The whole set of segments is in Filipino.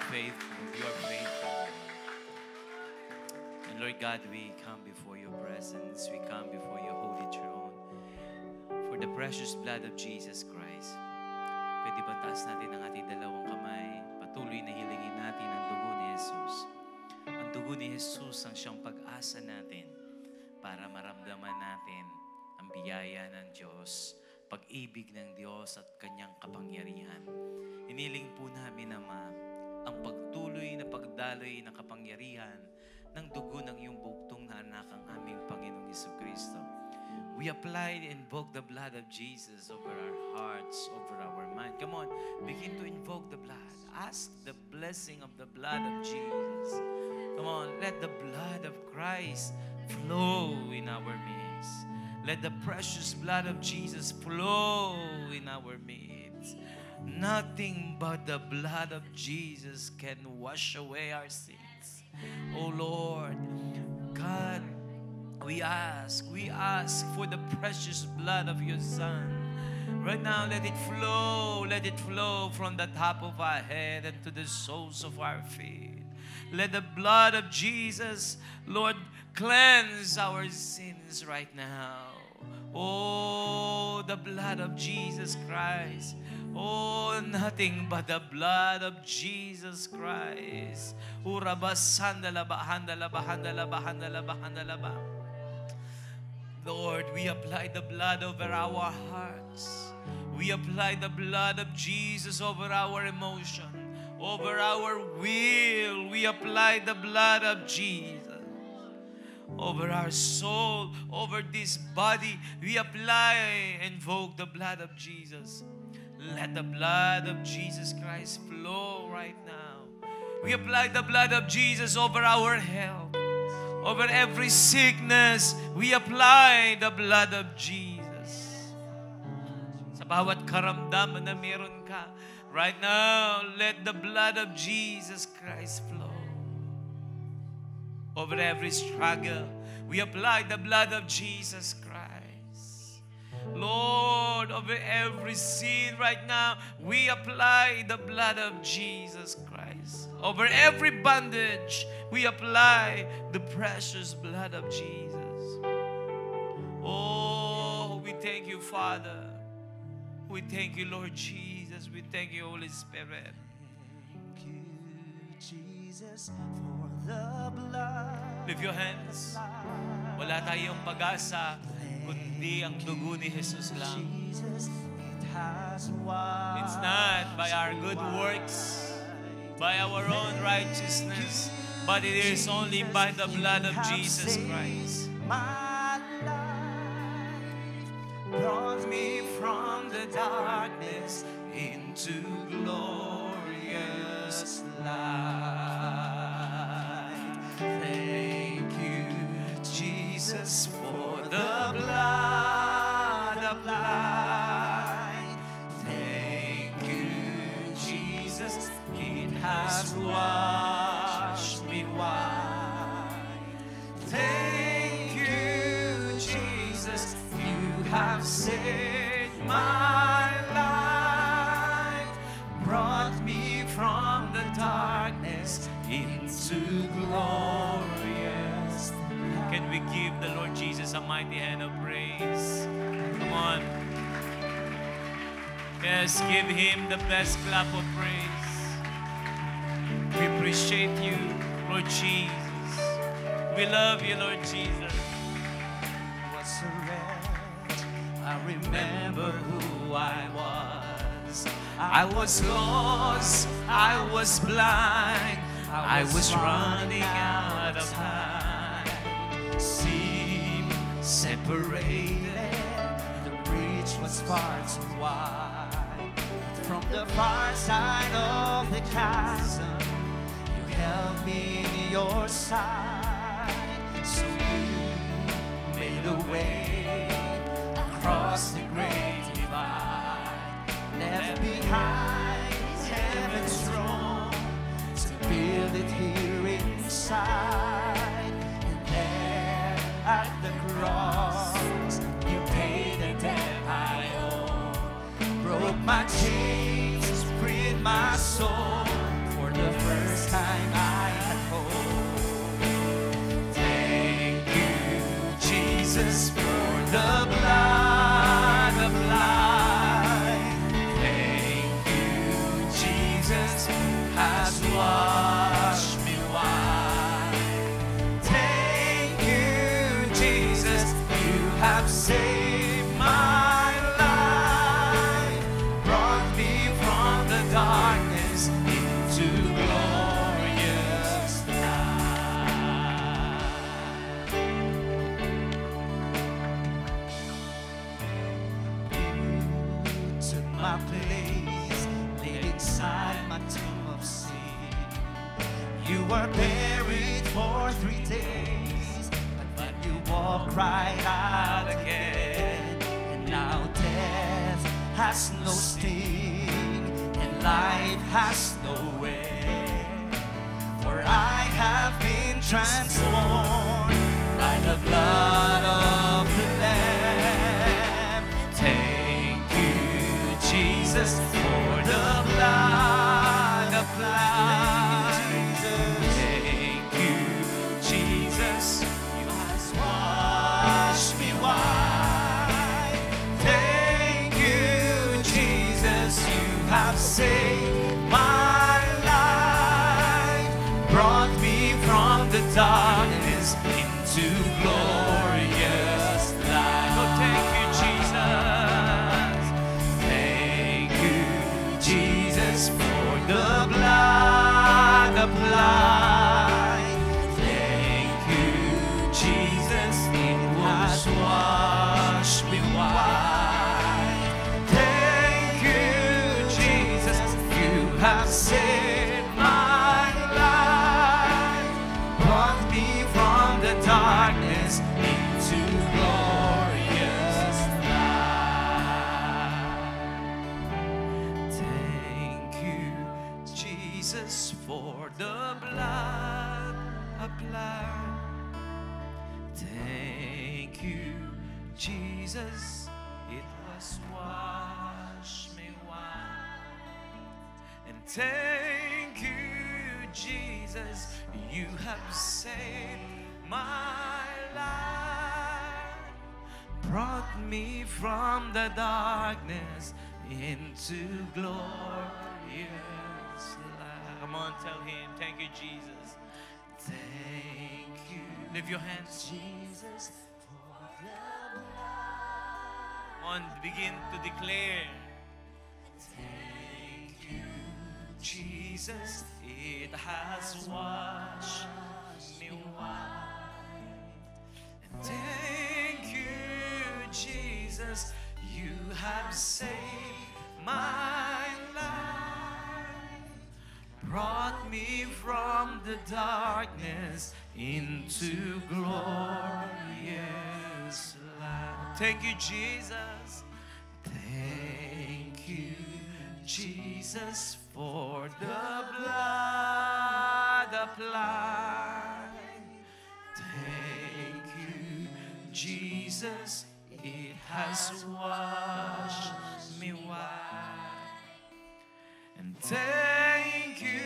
faithful. You are faithful. And Lord God, we come before your presence. We come before your holy throne for the precious blood of Jesus Christ. Pwede ba taas natin ang ating dalawang kamay? Patuloy na hilingin natin ang dugo ni Jesus. Ang dugo ni Jesus ang siyang pag-asa natin para maramdaman natin ang biyaya ng Diyos, pag-ibig ng Diyos at kanyang kapangyarihan. Iniling po namin, Ama, ang pagtuloy na pagdaloy ng kapangyarihan ng dugo ng iyong buktong na anak ang aming Panginoong Jesucristo. We apply and invoke the blood of Jesus over our hearts, over our mind. Come on, begin to invoke the blood. Ask the blessing of the blood of Jesus. Come on, let the blood of Christ flow in our midst. Let the precious blood of Jesus flow in our midst. Nothing but the blood of Jesus can wash away our sins. Oh Lord, God, we ask for the precious blood of your Son. Right now, let it flow from the top of our head and to the soles of our feet. Let the blood of Jesus, Lord, cleanse our sins right now. Oh, the blood of Jesus Christ. Oh, nothing but the blood of Jesus Christ. Lord, we apply the blood over our hearts. We apply the blood of Jesus over our emotion, over our will. We apply the blood of Jesus over our soul, over this body. We apply, invoke the blood of Jesus. Let the blood of Jesus Christ flow right now. We apply the blood of Jesus over our health, over every sickness. We apply the blood of Jesus. Sa bawat karamdaman na meron ka, right now, let the blood of Jesus Christ flow. Over every struggle, we apply the blood of Jesus Christ. Lord, over every sin right now, we apply the blood of Jesus Christ. Over every bondage, we apply the precious blood of Jesus. Oh, we thank you, Father. We thank you, Lord Jesus. We thank you, Holy Spirit. Thank you, Jesus, for the blood. Lift your hands. Wala tayong pag-asa kundi ang dugo ni Jesus lang. It's not by our good works, by our own righteousness, but it is only by the blood of Jesus Christ. My life brought me from the darkness into glorious light. Thank you, Jesus, for the blood applied. Thank you, Jesus, it has washed me white. Thank you, Jesus, you have saved my life, brought me from the darkness into glorious. Can we give the Lord Jesus a mighty hand of praise? Come on. Yes, give Him the best clap of praise. We appreciate you, Lord Jesus. We love you, Lord Jesus. Was a wretch, I remember who I was. I was lost, I was blind, I was running out of time. Seemed separated, the bridge was far too wide. From the far side of the chasm, you held me in your side. So you made a way across the great divide, left behind heaven's throne to build it here inside. And there at the cross, you paid the debt I owe, broke my chains, freed my soul for the first Jesus, for the blood applied. Thank you, Jesus, has washed me white. Thank you, Jesus, you have saved my life, brought me from the darkness into glorious light. Took my place, laid inside my tomb of sin. You were buried for 3 days, but then you walked right out again. And now death has no sting, and life has no end. For I have been transformed by the blood of the Lamb. Thank you, Jesus, for the blood applied. Thank you, Jesus, you have washed me white. Thank you, Jesus, you have saved my life, brought me from the darkness into glorious light. Oh, thank you, Jesus. Thank you, Jesus, for the blood applied. Thank you, Jesus, it has washed me white. Thank you, Jesus, you have saved my life, brought me from the darkness into glorious light. Thank you, Jesus, for the blood applied. Thank you, Jesus, it was washed me white. And thank you, Jesus, you have saved my life, brought me from the darkness into glorious light. Come on, tell him, thank you, Jesus. Thank you. Lift your hands, Jesus, for the blood. Come on, begin to declare. Thank you, Jesus, it has washed me white. And thank you, Jesus, you have saved my life, brought me from the darkness into glorious light. Thank you, Jesus. Thank you, Jesus, for the blood applied. Thank you, Jesus, it has washed me white. And thank you,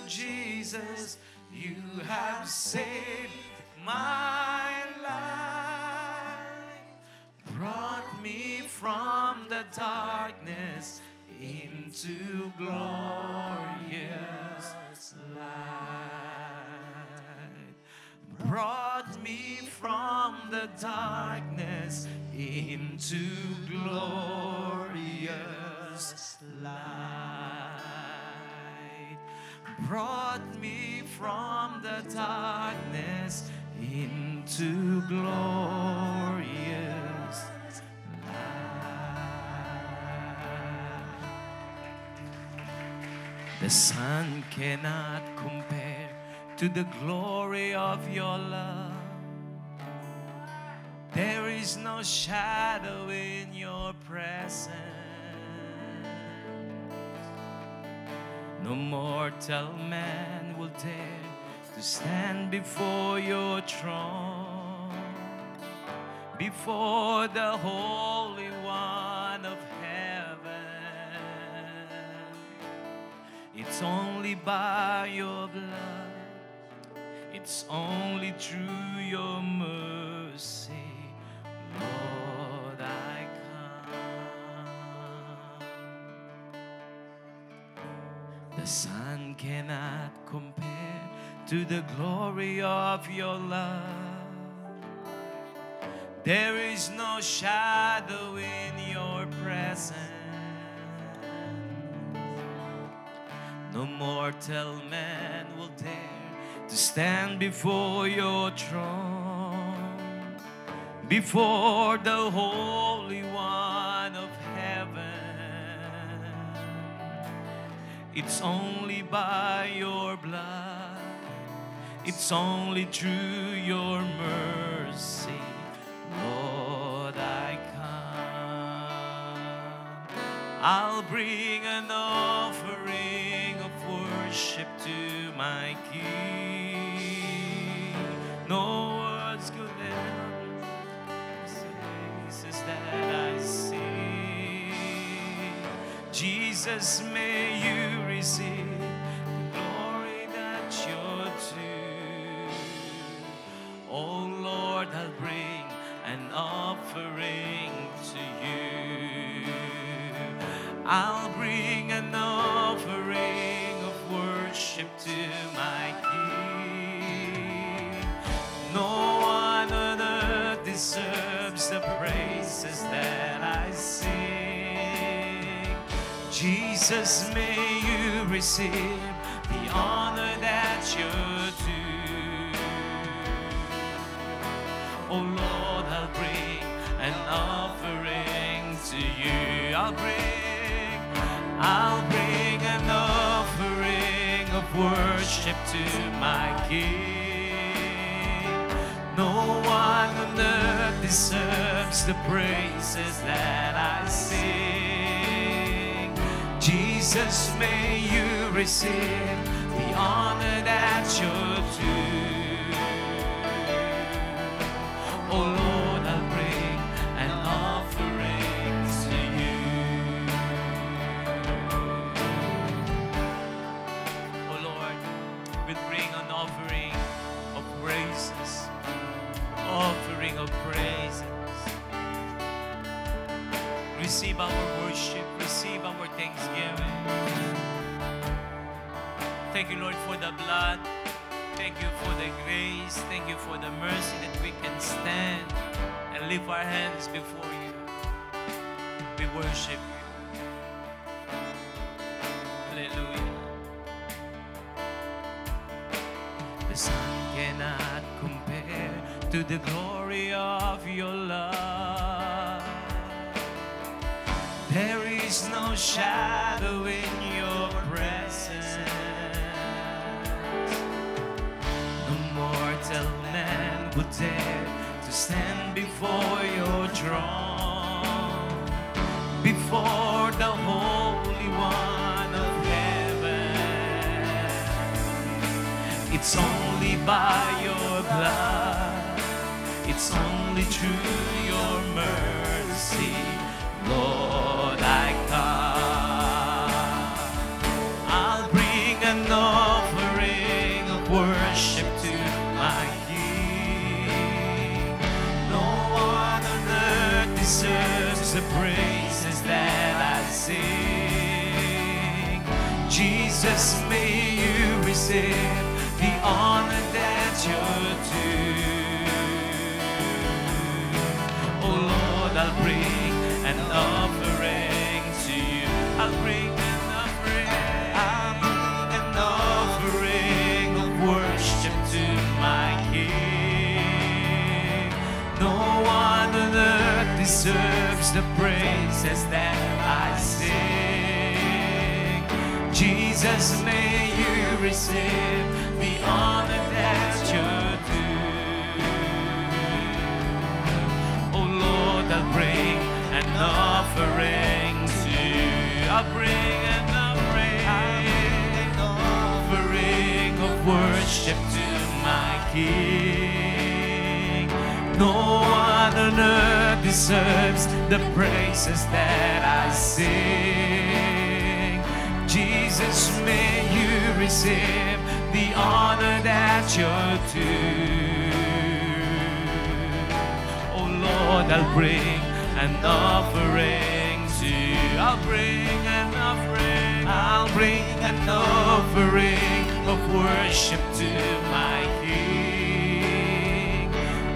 Jesus, you have saved my life, brought me from the darkness into glorious light. Brought me from the darkness into glorious light. Brought me from the darkness into glorious light. The sun cannot compare to the glory of your love. There is no shadow in your presence. No mortal man will dare to stand before your throne, before the Holy One of heaven. It's only by your blood, it's only through your mercy Lord, I come. The sun cannot compare to the glory of your love. There is no shadow in your presence. No mortal man will dare to stand before your throne, before the Holy One of heaven. It's only by your blood, it's only through your mercy, Lord, I come. I'll bring an offering of worship to my King. No words could ever praises that I sing. Jesus, may you receive the glory that you're due. Oh Lord, I'll bring an offering to you. I'll bring an offering of worship to my King. No one on earth deserves the praises that I sing. Jesus, may you receive the honor that you're due. Oh Lord, I'll bring an offering to you. I'll bring an offering of worship to my King. No one on earth deserves the praises that I sing. Jesus, may you receive the honor that you're due. Oh Lord, I'll bring an offering to you. Oh Lord, we'll bring an offering of praises, offering of praises. Receive our worship, receive our thanksgiving. Thank you, Lord, for the blood. Thank you for the grace. Thank you for the mercy that we can stand and lift our hands before you. We worship you. Hallelujah. The sun cannot compare to the glory of your love. There is no shadow in your presence. No mortal man would dare to stand before your throne, before the Holy One of heaven. It's only by your blood, it's only through your mercy, Lord, I come. I'll bring an offering of worship to my King. No one on earth deserves the praises that I sing. Jesus, may you receive the honor that you're due. Oh Lord, I'll bring an offering to you. I'll bring an offering of worship to my King. No one on earth deserves the praises that I sing. Jesus, may you receive the honor that you're due. Oh Lord, I'll bring an offering to you. I'll bring an offering of worship to my King. No one on earth deserves the praises that I sing. Jesus, may you receive the honor that you're due. Oh Lord, Lord, I'll bring an offering to you. I'll bring an offering. I'll bring an offering of worship to my King.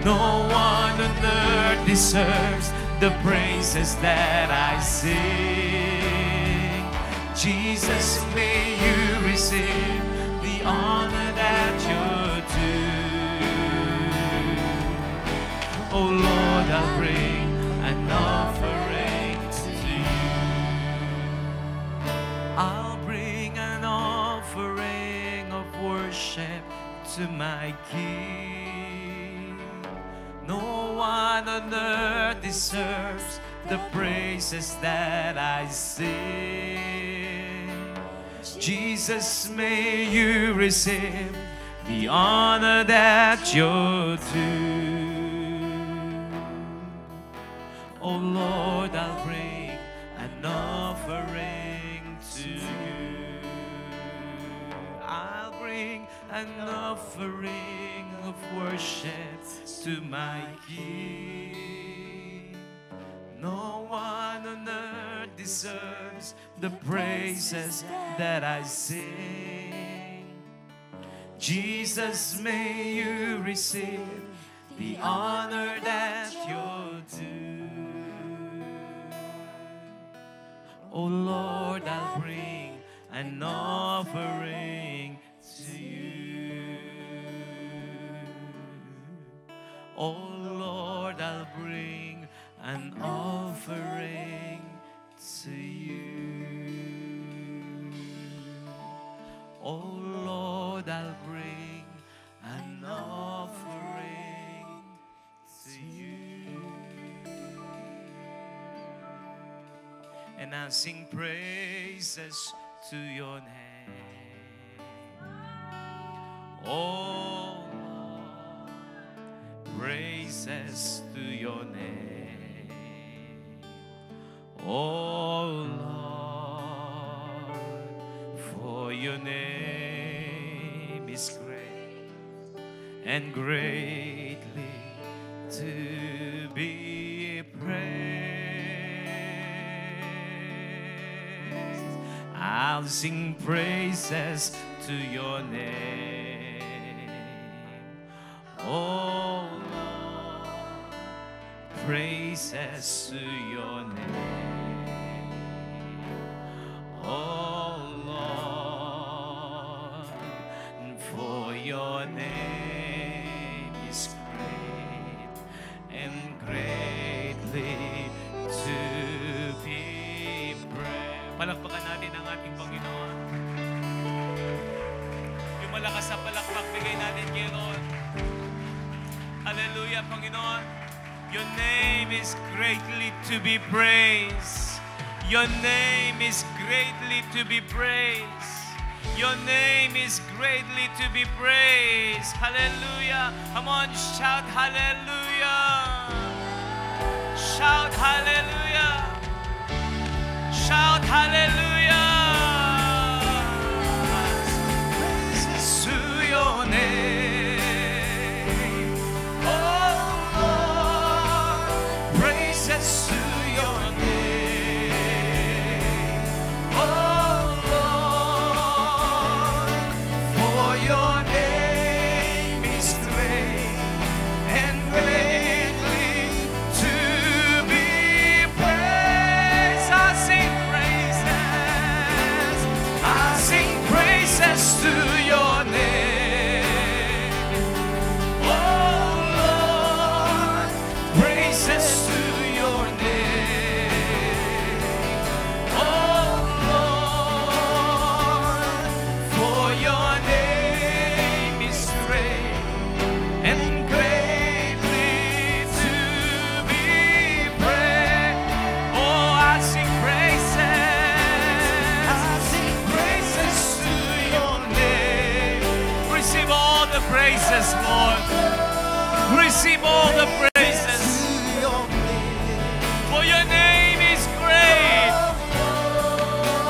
No one on earth deserves the praises that I sing. Jesus, may you receive the honor that you're due. Oh Lord, I'll bring an offering to you. I'll bring an offering of worship to my King. No one on earth deserves the praises that I sing. Jesus, may you receive the honor that you're due. Oh Lord, I'll bring an offering to you. I'll bring an offering of worship to my King. No one on earth deserves the praises that I sing. Jesus, may you receive the honor that you're due. Oh Lord, I'll bring an offering to you. Oh Lord, I'll bring an offering to you. Oh Lord, I'll bring an offering to you. And I'll sing praises to your name. Oh Lord, praises to your name. Oh Lord, for your name is great and greatly to be praised. I'll sing praises to your name. Oh Lord, praises to your name. Oh Lord, for your name is great and greatly to be praised. Palakpakan natin ang ating Panginoon. Yung malakas na palakpak, bigay natin kay Lord. Hallelujah, Panginoon. Your name is greatly to be praised. Your name is greatly to be praised. Your name is greatly to be praised. Hallelujah. Come on, shout hallelujah. Shout hallelujah. Shout hallelujah. Praises to your name. Oh Lord, praises to your name. Praises, Lord. Receive all the praises. For your name is great,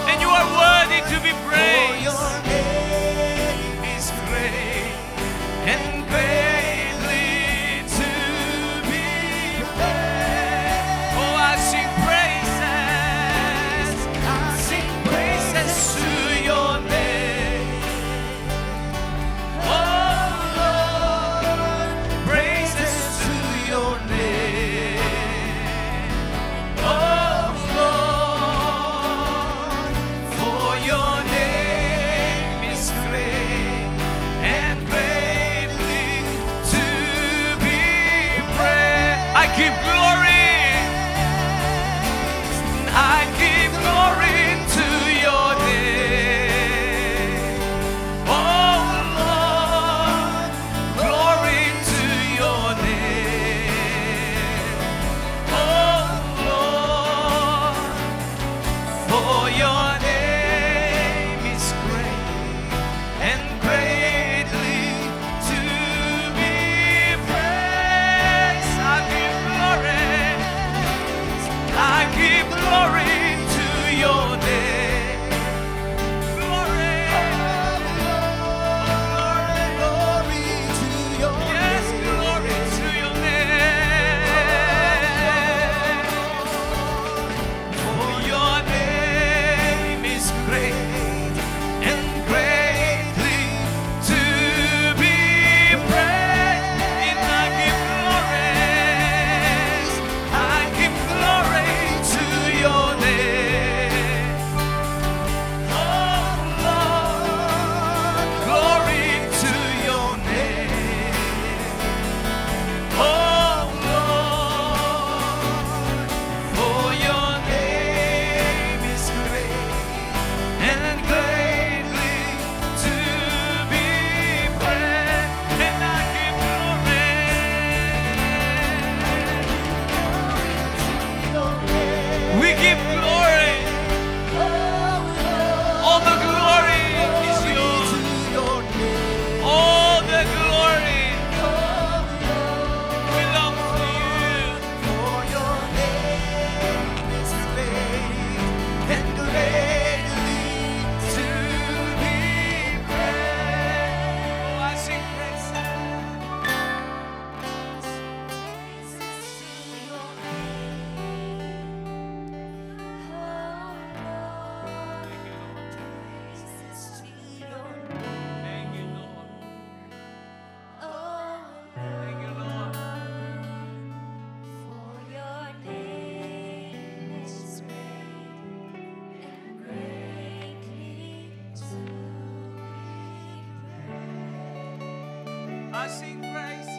and you are worthy to be praised. Your name is great and greatly to be praised. All the glory is yours. All the glory belongs to you. For your name is great and greatly to be praised. Oh, I sing praises. Thank you, Lord. Thank you, Lord. I sing praises.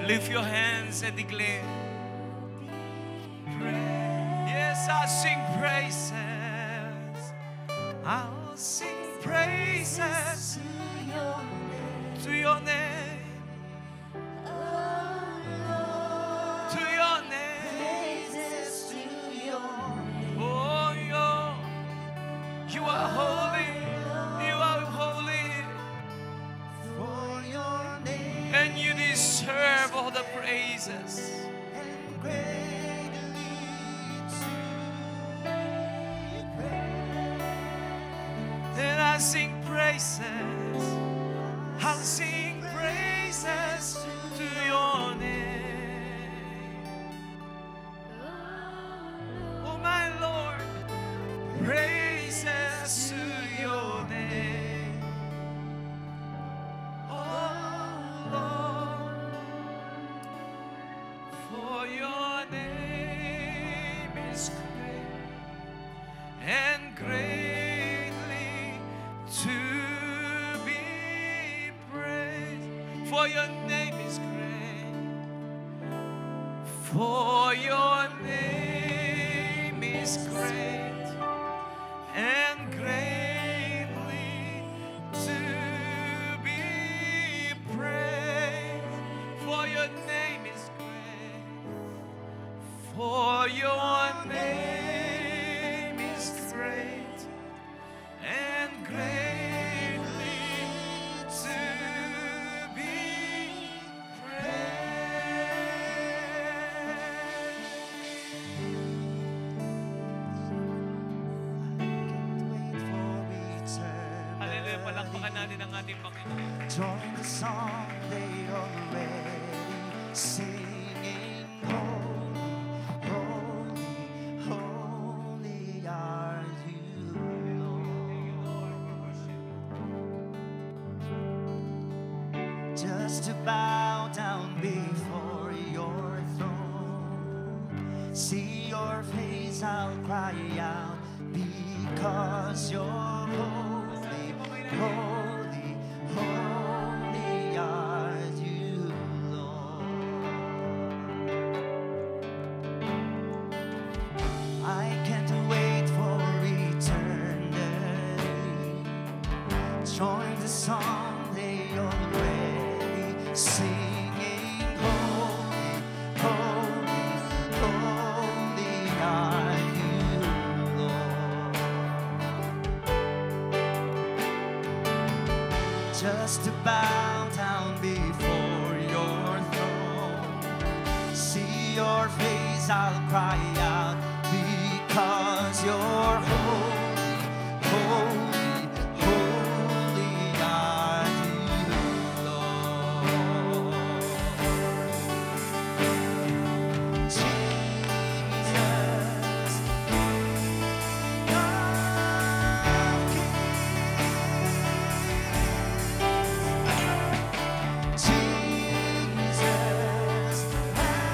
Lift your hands and declare. Yes, I'll sing praises. I'll sing praises to your name. To your name. Oh, you are holy. You are holy. For your name And you deserve all the praises. and greatly to be praised. And I sing praises. I'll sing praises to your name. Oh my Lord, praises to your name. Oh Lord, for your name is great and greatly to be praised. For your name is great. For your name is great and greatly to be praised. For your name is great. For your name is great and greatly to be praised. Can't wait for eternity. Hallelujah, palakpakan natin ang ating Panginoon. Join the song they already singing. Holy, holy, holy are you, Lord. Just to bow down before your throne, see your face, I'll cry out because you're holy, holy, holy are you, Lord. I can't wait for eternity. Join the song they already singing. Holy, holy, holy are you, Lord. Just to bow down before your throne, see your face, I'll cry out because you're holy, holy, holy are you, Lord. Jesus, King of kings. Jesus, Majesty.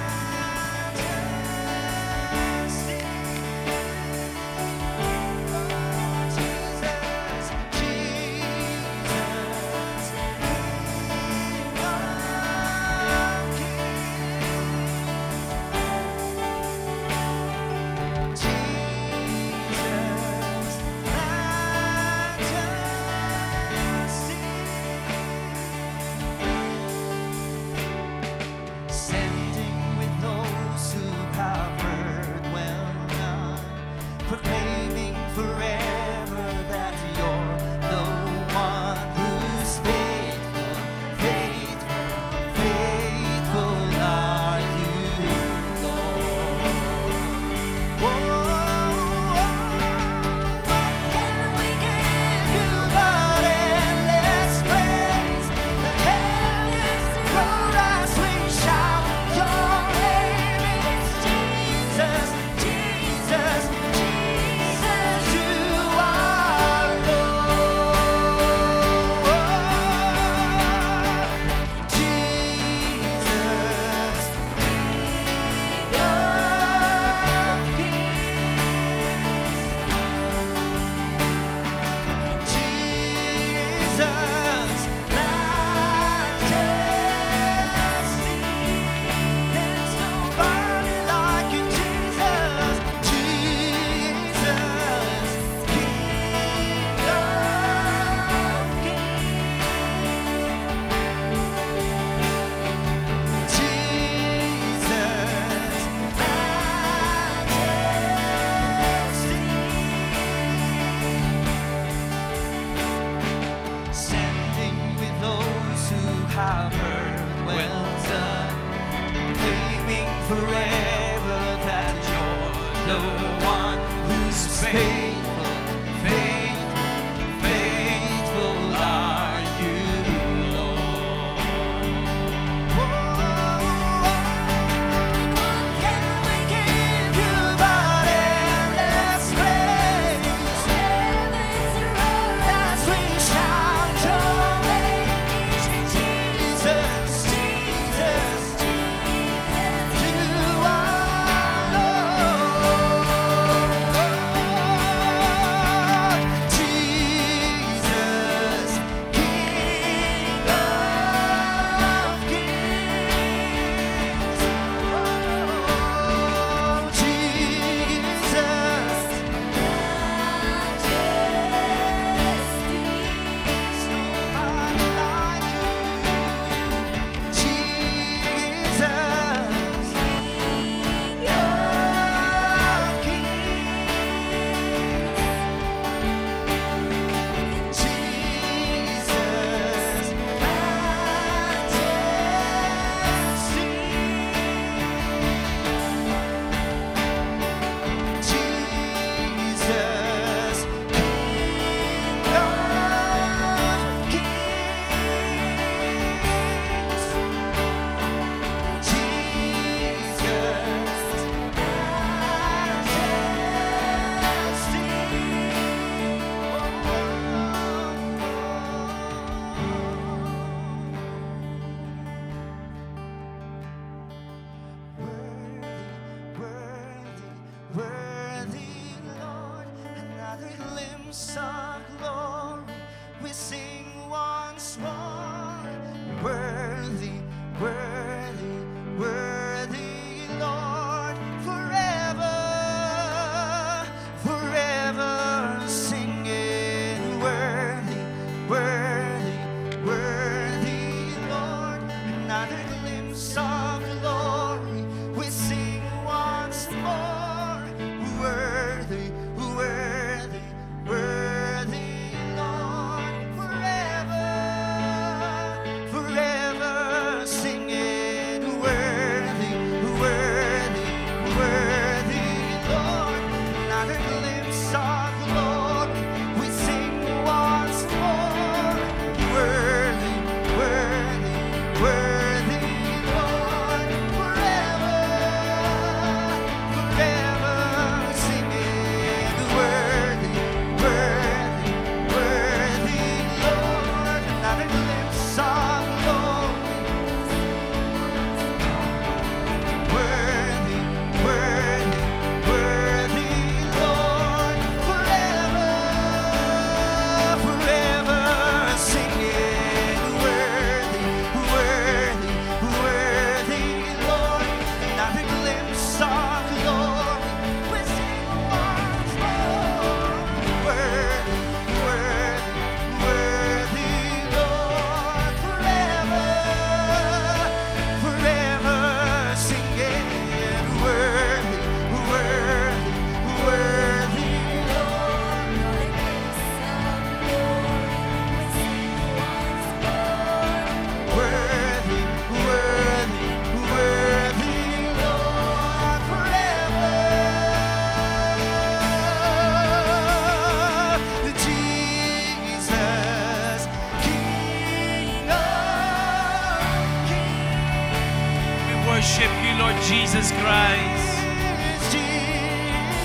worship you, Lord Jesus Christ.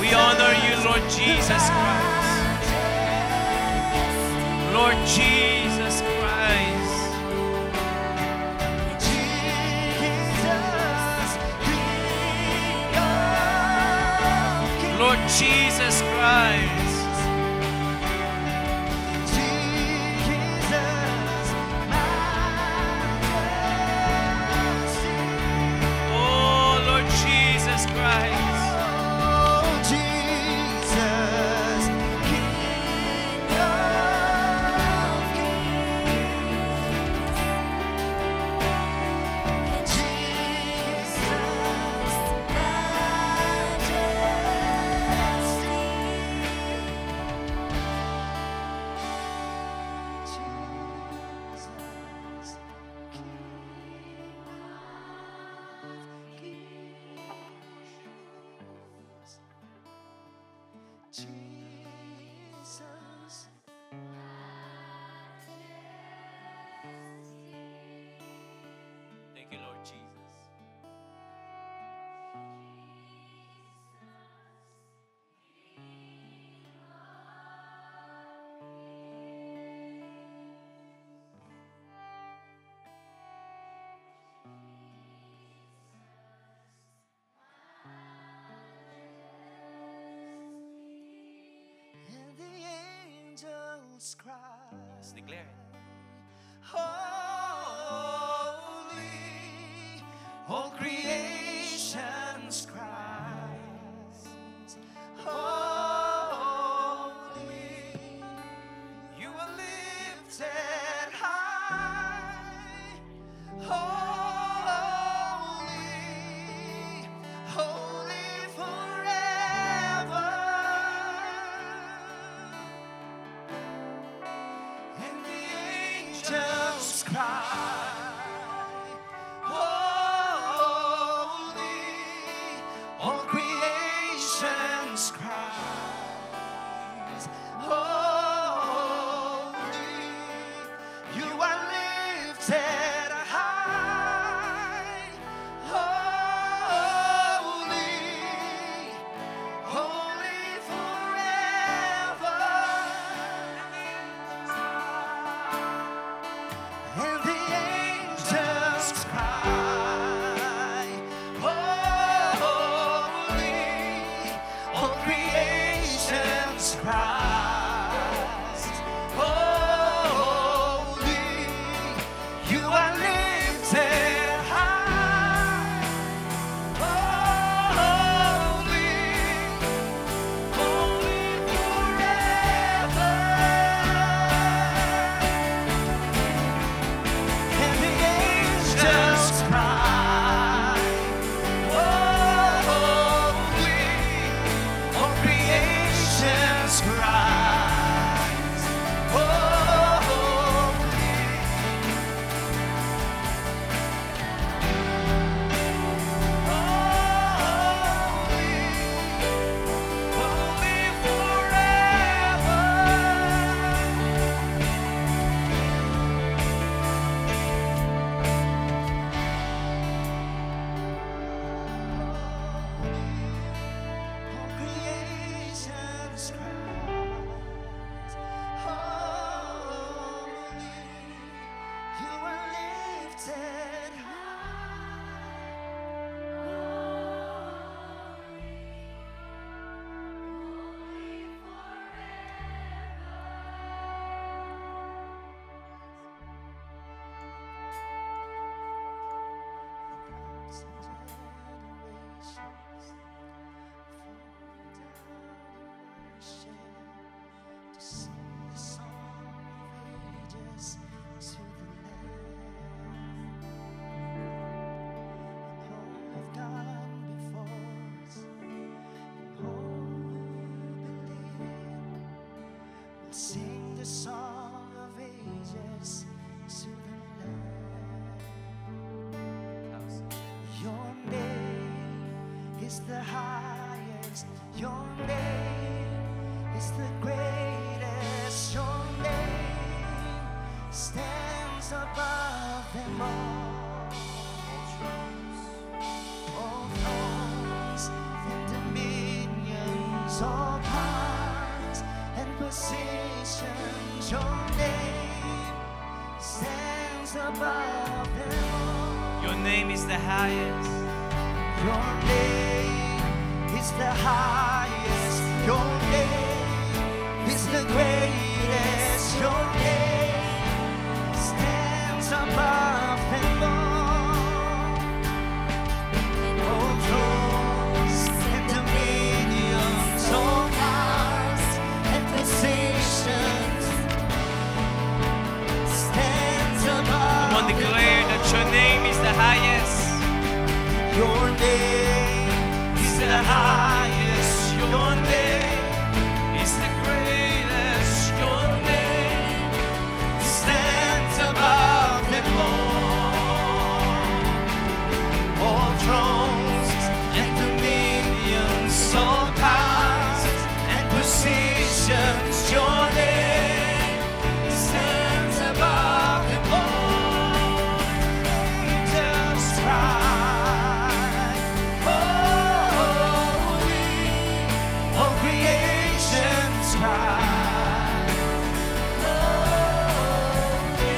We honor you, Lord Jesus Christ. Lord Jesus Christ. Lord Jesus Christ. Oh, Lord Jesus Christ. Thank you, Lord Jesus. And the angels cry. Let's declare it. Holy, all creation's cries. Holy, you are lifted high. Holy, holy forever. And the angels cry, holy, all creation's cries, holy, you are lifted high, holy, holy forever. And the angels cry, holy, all creation's cries, holy, you are lifted high, holy, holy forever. And the angels cry, holy, all creation's cries, holy, holy, holy forever. All creation's cries, holy, you are lifted to sing the song of ages to the Lamb. And all who've gone before us, and all who believe, will sing the song of ages to the Lamb. Your name is the highest. Your name is the greatest. Your name stands above them all. Your name stands above them all. Your name is the highest. Your name is the highest. Your name is the greatest. Your name stands above them all. All thrones and dominions, all powers and positions stands above. Come on, declare that your name is the highest. Your name is the highest. Your name Is the greatest. Your name stands above them all. All thrones and dominions, all powers and positions. Your name stands above them all. Angels cry, holy. All creation's cry, holy.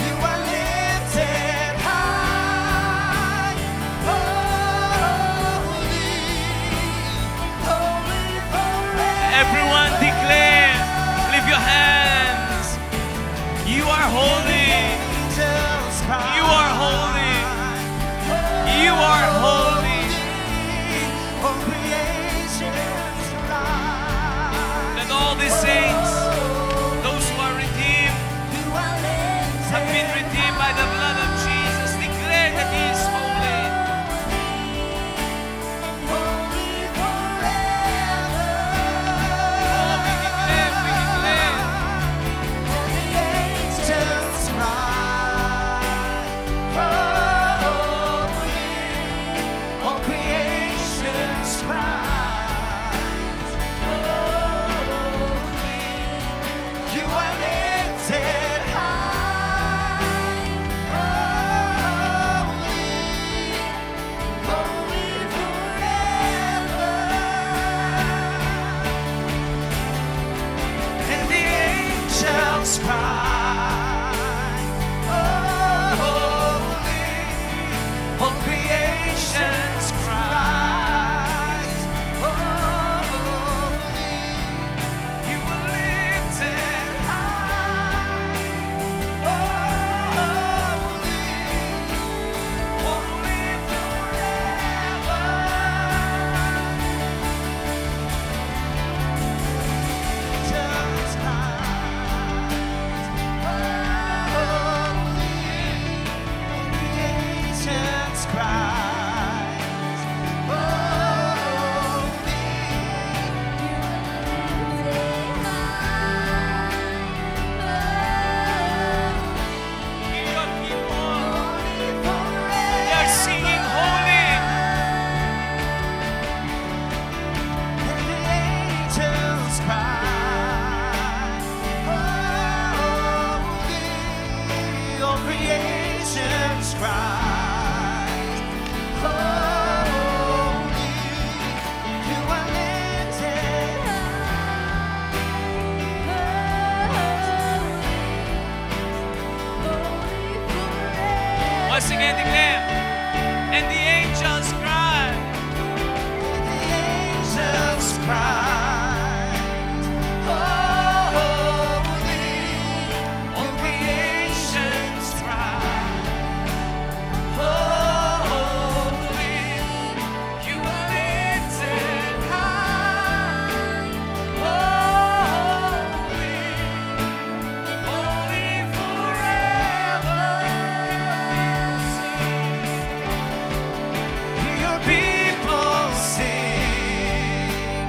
You are lifted high, holy, holy forever. Everyone declare, lift your hands. You are holy. Angels cry, You are holy. You are holy. all creation's cry. That all the saints, those who are redeemed, You are lifted have been redeemed by the blood of Jesus. Declare that He is holy. holy forever. We declare, we declare. The angels cry, holy. All creation's cries, holy. You are lifted high, holy, holy forever. And the angels cry, holy. All creation's cries, holy. You were lifted high, holy, holy forever. Angels cry, holy. Creation's cries, Hear your people. holy, They are singing holy. and the angels cry, holy. All creation's cries, holy. You are lifted high. Once again, declare. And the angels cry. The angels cry, holy. All creation's cry, holy. You are lifted high, holy, holy forever. Your people sing,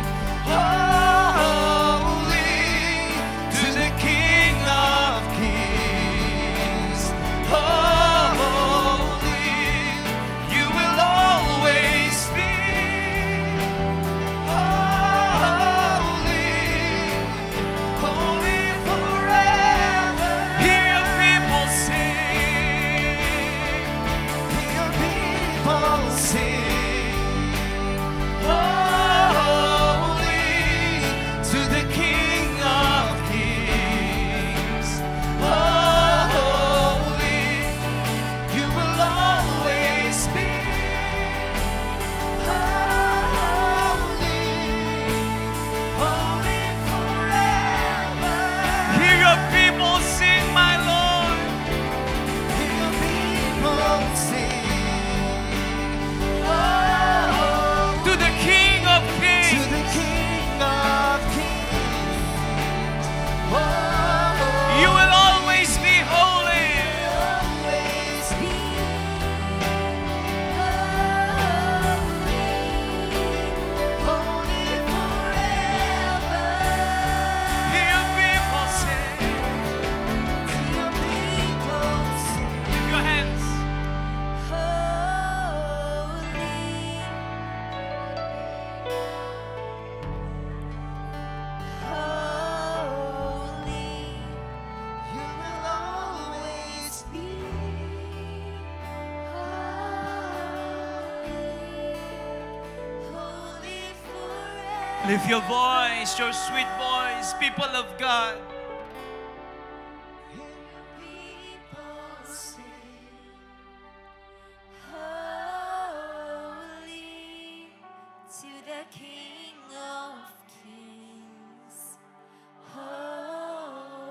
Lift your voice, your sweet voice, people of God. People sing, holy to the King of Kings. Holy,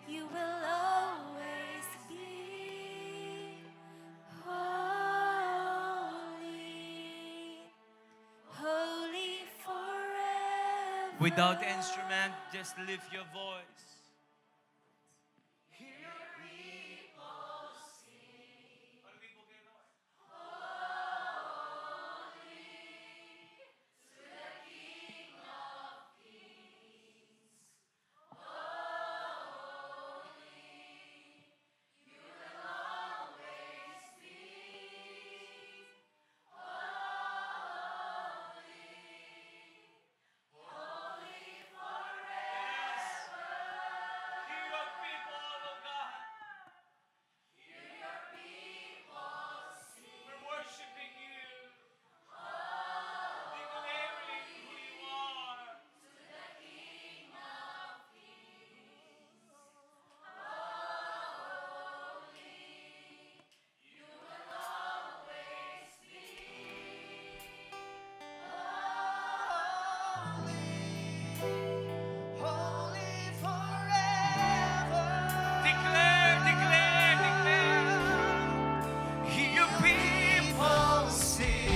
you will always be. Holy, holy forever. Without instrument, just lift your voice. Holy forever. Declare, declare, declare. Your people sing,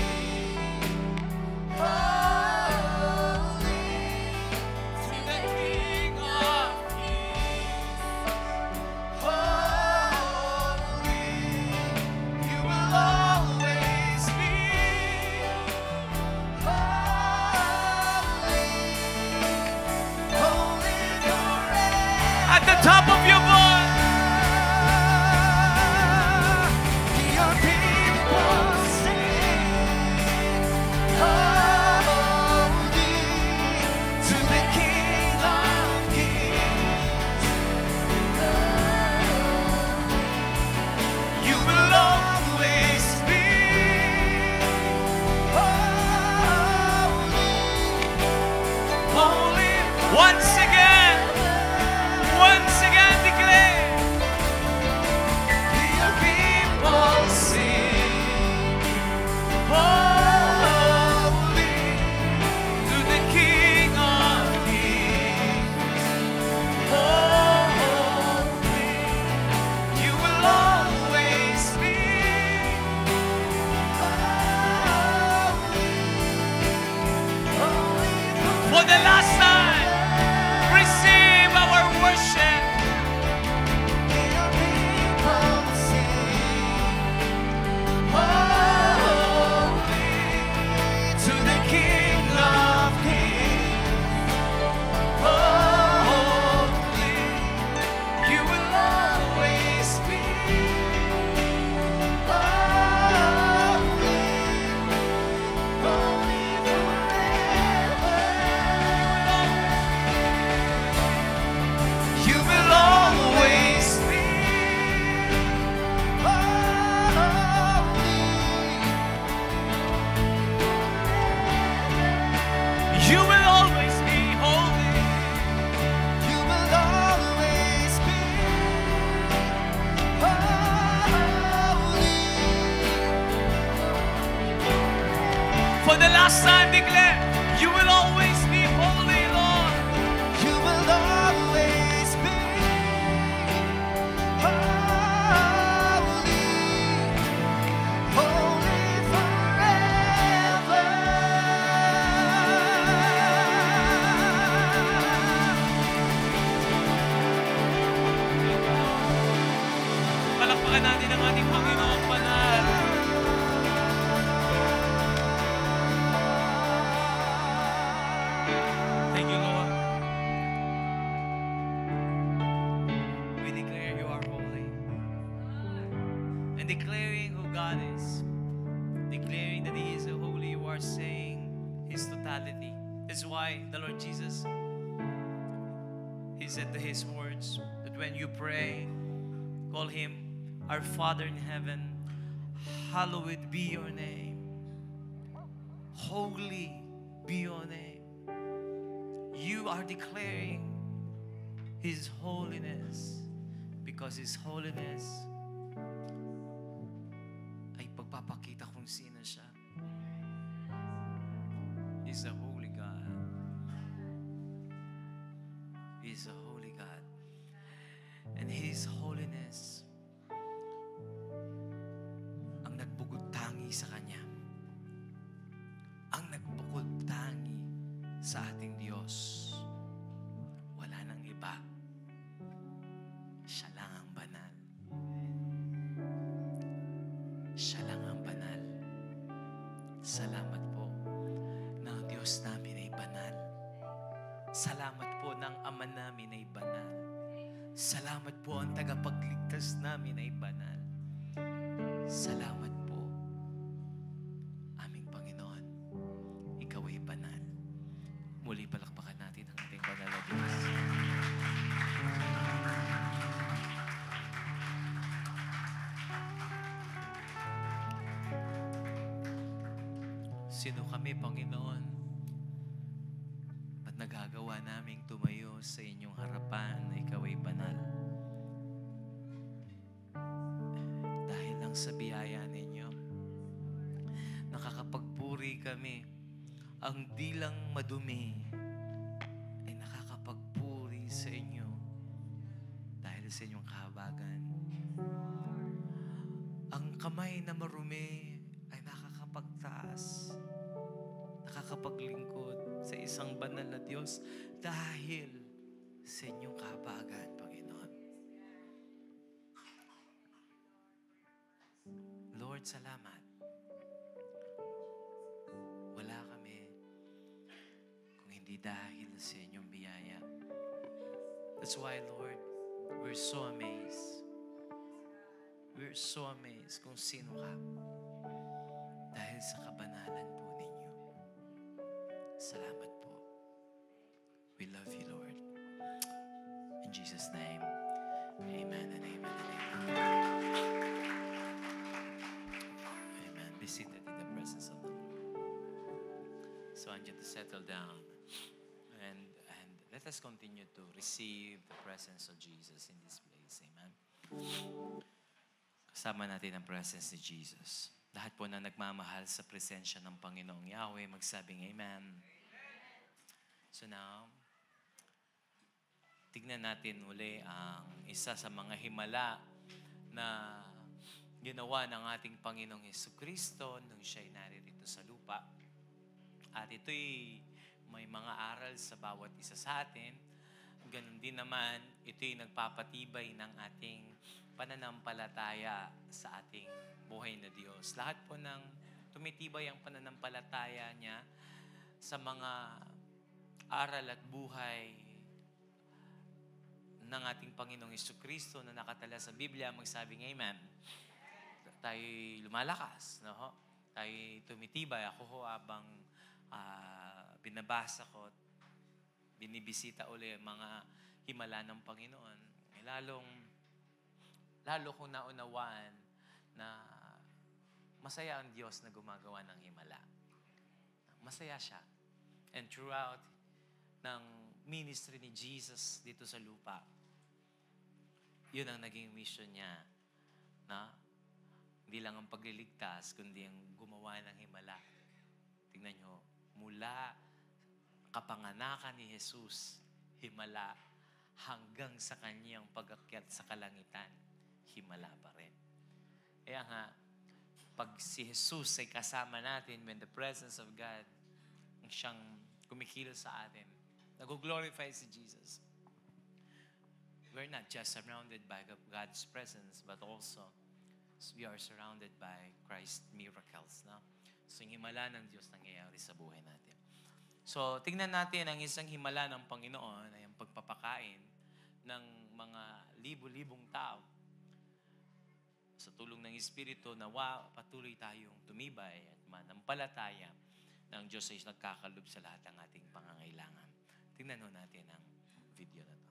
holy to the King of Kings. Holy, you will always be. Holy, holy forever. At the top of your voice. Your people sing, holy to the King of Kings. You will always be holy, holy. Once again declare. Your people sing, holy to the King of Kings. Holy, you will always be. Holy, For the last time, receive our worship. your people sing, holy to the King of Kings. Holy, you will always be. Holy, holy forever. You will always be holy. You will always be holy. You will always be holy. For the last time, declare. You will always be holy, Lord. You will always be holy, holy forever. Palakpakan natin ang ating Panginoong banal. Thank you, Lord. We declare you are holy. And declaring who God is, declaring that He is a holy, you are saying His totality. That's why the Lord Jesus, He said to His words that when you pray, call Him our Father in heaven, hallowed be your name. Holy be your name. You are declaring His holiness because His holiness ay pagpapakita kung sino siya. He's a holy God. He's a holy God. And His holiness ang nagbugod-tangi sa Kanya. Ang nagbugod-tangi sa ating Diyos. Wala nang iba. Siya lang ang banal. Siya lang ang banal. Salamat po na ang Diyos namin ay banal. Salamat po na ang Ama namin ay banal. Salamat po ang tagapagligtas namin ay banal. Salamat po, aming Panginoon. Ikaw ay banal. Muli palakpakan natin ang ating banal na Diyos. Sino kami, Panginoon? At nagagawa naming tumayo sa inyong harapan na ikaw ay banal. Dahil lang sa biyaya ninyo, nakakapagpuri kami. Ang di lang madumi ay nakakapagpuri sa inyo dahil sa inyong kahabagan. Ang kamay na marumi ay nakakapagtaas, nakakapaglingkod sa isang banal na Diyos dahil sa inyong kahabagan, Panginoon. Lord, salamat. Wala kami kung hindi dahil sa inyong biyaya. That's why, Lord, we're so amazed. We're so amazed kung sino ka. Dahil sa kabanalan po ninyo. Salamat po. We love you, Lord. In Jesus' name, amen and amen and amen. Amen. Be seated in the presence of the Lord. So I want you to settle down and let us continue to receive the presence of Jesus in this place. Amen. Kasama natin ang presence ni Jesus. Lahat po na nagmamahal sa presensya ng Panginoong Yahweh, magsabing Amen. So now, tignan natin uli ang isa sa mga himala na ginawa ng ating Panginoong Jesucristo nung siya'y naririto sa lupa. At ito'y may mga aral sa bawat isa sa atin. Ganun din naman, ito'y nagpapatibay ng ating pananampalataya sa ating buhay na Diyos. Lahat po ng tumitibay ang pananampalataya niya sa mga aral at buhay ng ating Panginoong Jesucristo na nakatala sa Biblia, magsabing Amen. Tayo'y lumalakas, no? Tayo'y tumitibay. Ako ho habang binabasa ko at binibisita uli ang mga himala ng Panginoon, lalo kong naunawaan na masaya ang Diyos na gumagawa ng himala. Masaya siya. And throughout ng ministry ni Jesus dito sa lupa, yun ang naging mission niya, na hindi lang ang pagliligtas, kundi ang gumawa ng himala. Tingnan nyo, mula kapanganakan ni Jesus, himala, hanggang sa kanyang pag-akyat sa kalangitan, himala pa rin. Kaya nga, pag si Jesus ay kasama natin, when the presence of God ang siyang kumikilos sa atin, nag-glorify si Jesus. We're not just surrounded by God's presence, but also we are surrounded by Christ's miracles. No? So, yung himala ng Diyos nangyayari sa buhay natin. So, tingnan natin ang isang himala ng Panginoon ay ang pagpapakain ng mga libo-libong tao. Sa tulong ng Espiritu, nawa patuloy tayong tumibay at manampalataya na ang Diyos ay nagkakalob sa lahat ng ating pangangailangan. Tingnan natin ang video na to.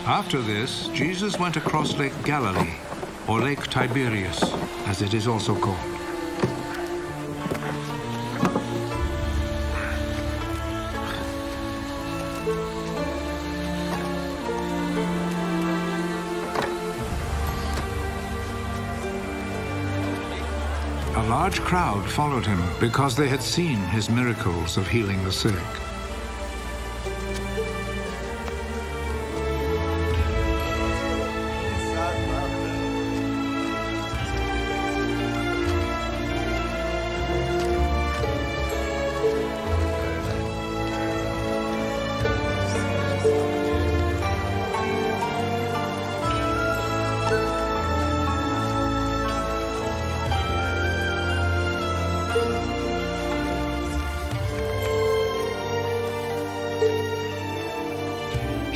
After this, Jesus went across Lake Galilee, or Lake Tiberias, as it is also called. large crowd followed him because they had seen his miracles of healing the sick.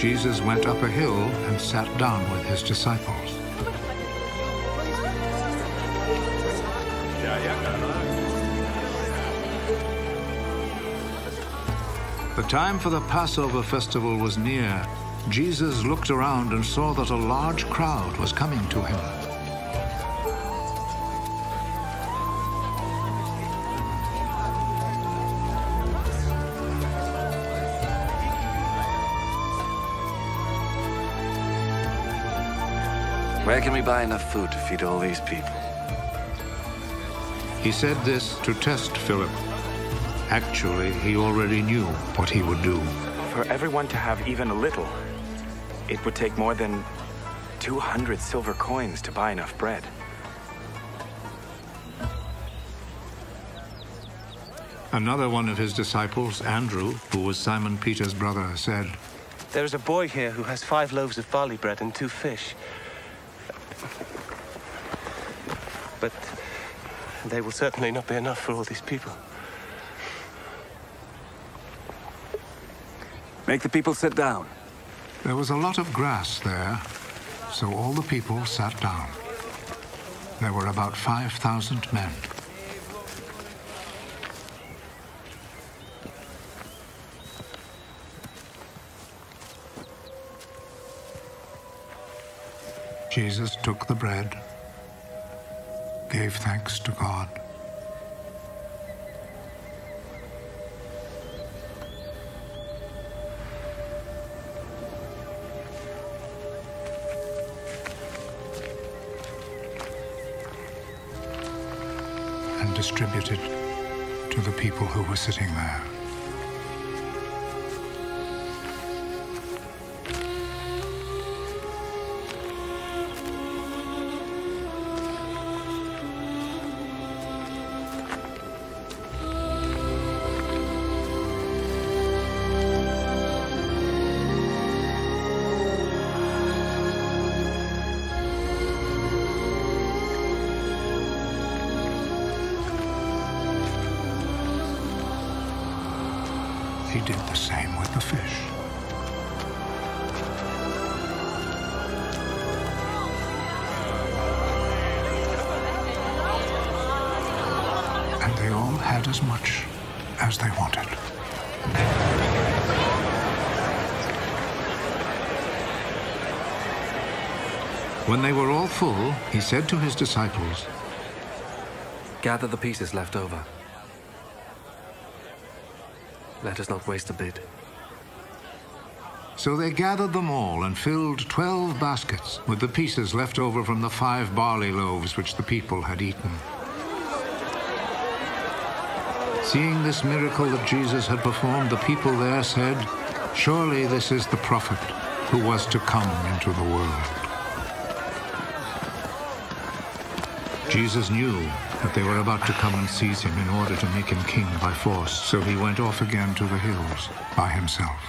Jesus went up a hill and sat down with his disciples. The time for the Passover festival was near. Jesus looked around and saw that a large crowd was coming to him. Where can we buy enough food to feed all these people? He said this to test Philip. Actually, he already knew what he would do. For everyone to have even a little, it would take more than 200 silver coins to buy enough bread. Another one of his disciples, Andrew, who was Simon Peter's brother, said, There is a boy here who has 5 loaves of barley bread and 2 fish. But they will certainly not be enough for all these people. Make the people sit down. There was a lot of grass there, so all the people sat down. There were about 5,000 men. Jesus took the bread, gave thanks to God, and distributed to the people who were sitting there. He did the same with the fish. And they all had as much as they wanted. When they were all full, he said to his disciples, Gather the pieces left over. Let us not waste a bit. So they gathered them all and filled 12 baskets with the pieces left over from the 5 barley loaves which the people had eaten. Seeing this miracle that Jesus had performed, the people there said, Surely this is the prophet who was to come into the world. Jesus knew that they were about to come and seize him in order to make him king by force, so he went off again to the hills by himself.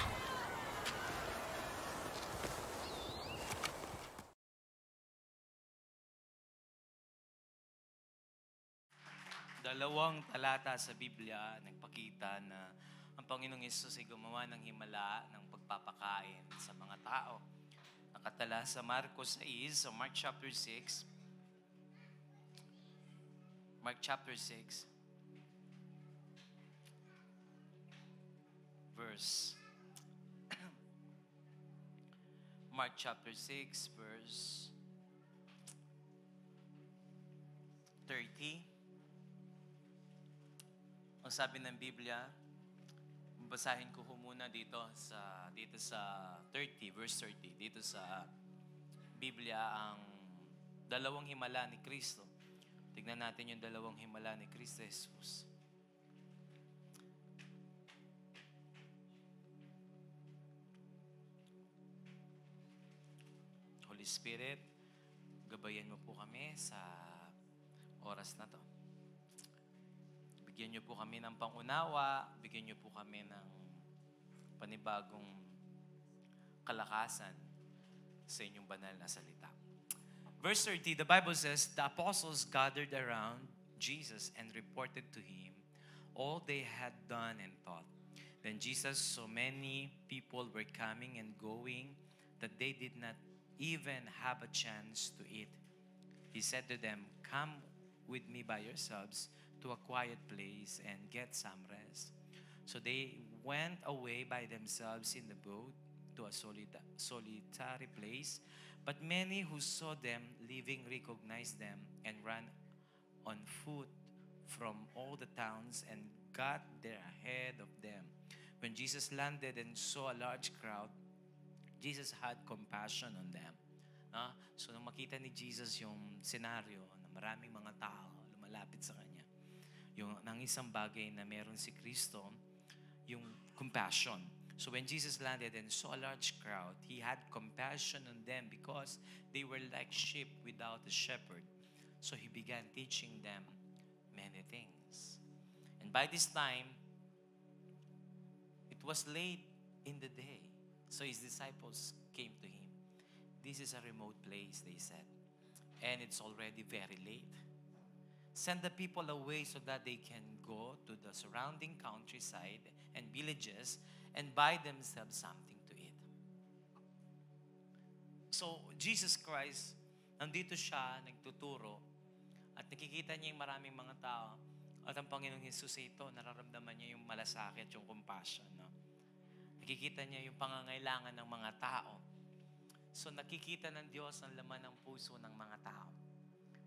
Dalawang talata sa Biblia nagpakita na ang Panginoong Hesus ay gumawa ng himala ng pagpapakain sa mga tao. Nakatala sa Marcos 6, sa Mark chapter 6. Mark chapter 6, verse Mark chapter 6, verse 30. Ang sabi ng Biblia, basahin ko muna dito sa 30, verse 30. Dito sa Biblia ang dalawang himala ni Kristo. Tignan natin yung dalawang himala ni Kristo Jesus. Holy Spirit, gabayan mo po kami sa oras na to. Bigyan niyo po kami ng pangunawa, bigyan niyo po kami ng panibagong kalakasan sa inyong banal na salita. Verse 30, the Bible says, the apostles gathered around Jesus and reported to him all they had done and taught. Then Jesus saw many people were coming and going that they did not even have a chance to eat. He said to them, come with me by yourselves to a quiet place and get some rest. So they went away by themselves in the boat to a solitary place. But many who saw them leaving recognized them and ran on foot from all the towns and got there ahead of them. When Jesus landed and saw a large crowd, Jesus had compassion on them. So nung makita ni Jesus yung senaryo na maraming mga tao lumalapit sa Kanya, yung nang isang bagay na meron si Kristo, yung compassion. So when Jesus landed and saw a large crowd, He had compassion on them because they were like sheep without a shepherd. So He began teaching them many things. And by this time, it was late in the day. So His disciples came to Him. This is a remote place, they said, and it's already very late. Send the people away so that they can go to the surrounding countryside and villages and buy themselves something to eat. So, Jesus Christ, nandito siya, nagtuturo, at nakikita niya yung maraming mga tao, at ang Panginoong Jesus ito, nararamdaman niya yung malasakit, yung compassion. No? Nakikita niya yung pangangailangan ng mga tao. So, nakikita ng Diyos ang laman ng puso ng mga tao.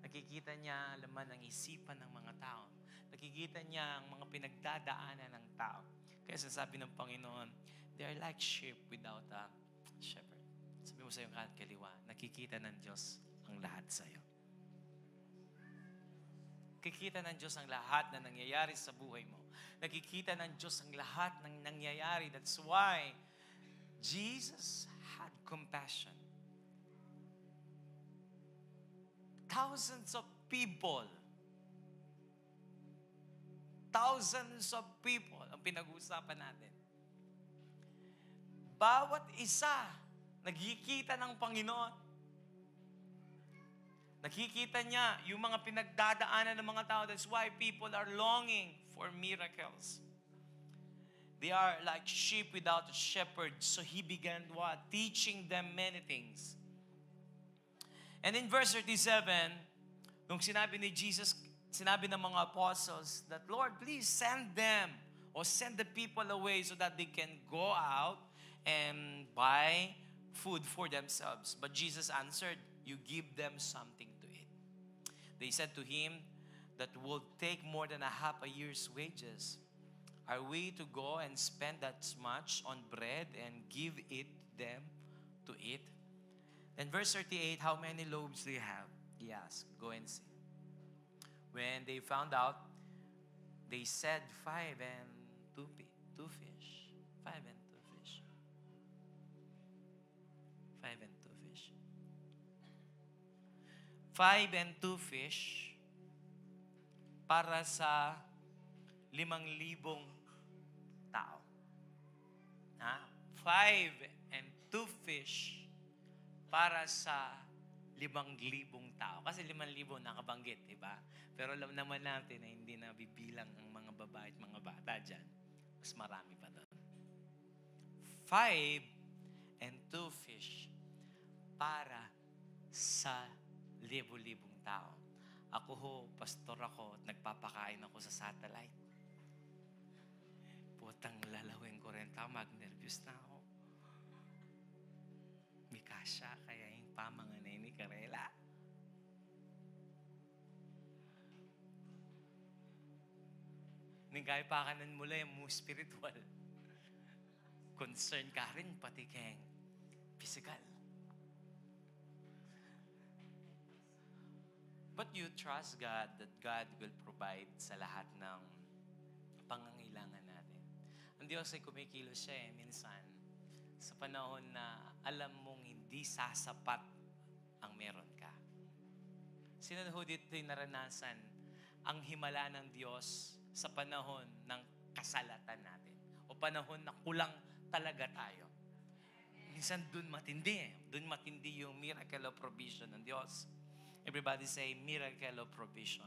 Nakikita niya ang laman ng isipan ng mga tao. Nakikita niya ang mga pinagdadaanan ng tao. Kaya sasabi ng Panginoon, they are like sheep without a shepherd. Sabi mo sa iyong kanan kaliwa, nakikita ng Diyos ang lahat sa iyo. Nakikita ng Diyos ang lahat na nangyayari sa buhay mo. Nakikita ng Diyos ang lahat ng nangyayari. That's why Jesus had compassion. Thousands of people ang pinag-uusapan natin. Bawat isa nagkikita ng Panginoon. Nakikita niya yung mga pinagdadaanan ng mga tao. That's why people are longing for miracles. They are like sheep without a shepherd. So He began what? Teaching them many things. And in verse 37, nung sinabi ni Jesus, sinabi ng mga apostles that, Lord, please send them or send the people away so that they can go out and buy food for themselves. But Jesus answered, you give them something to eat. They said to Him, that will take more than a half a year's wages. Are we to go and spend that much on bread and give it them to eat? And verse 38, how many loaves do you have? He asked. Go and see. When they found out, they said 5 and 2 fish. 5 and 2 fish. 5 and 2 fish. 5 and 2 fish para sa 5,000 tao. 5 and 2 fish para sa 5,000 tao. Kasi 5,000 nakabanggit, di ba? Pero alam naman natin na hindi na bibilang ang mga babae at mga bata dyan. Mas marami pa doon. 5 and 2 fish para sa 1,000 tao. Ako ho, pastor ako, at nagpapakain ako sa satellite. Putang lalawin ko rin. Mag-nervous na ako. May kasya, kaya yung pamanganay ni Karela. Ningay pa kanan mula yung mo spiritual. Concern ka rin pati kayong physical. But you trust God that God will provide sa lahat ng pangangailangan natin. Ang Diyos ay kumikilos siya minsan sa panahon na alam mong hindi sasapat ang meron ka. Sino ho dito yung naranasan ang himala ng Diyos sa panahon ng kasalatan natin o panahon na kulang talaga tayo? Minsan dun matindi. Dun matindi yung miracle of provision ng Diyos. Everybody say, miracle of provision.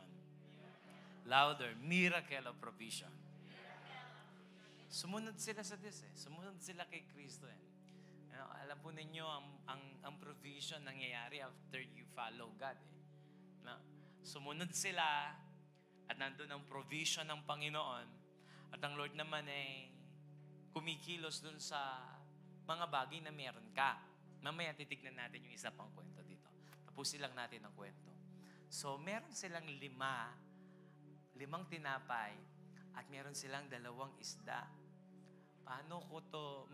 Louder, miracle of provision. Sumunod sila sa Diyos eh. Sumunod sila kay Kristo eh. Alam po ninyo, ang provision nangyayari after you follow God eh. Sumunod sila at nandun ang provision ng Panginoon at ang Lord naman ay kumikilos dun sa mga bagay na meron ka. Mamaya titignan natin yung isa pang kwento dito. Tapusin lang natin ang kwento. So, meron silang 5 tinapay at meron silang 2 isda. Paano ko to,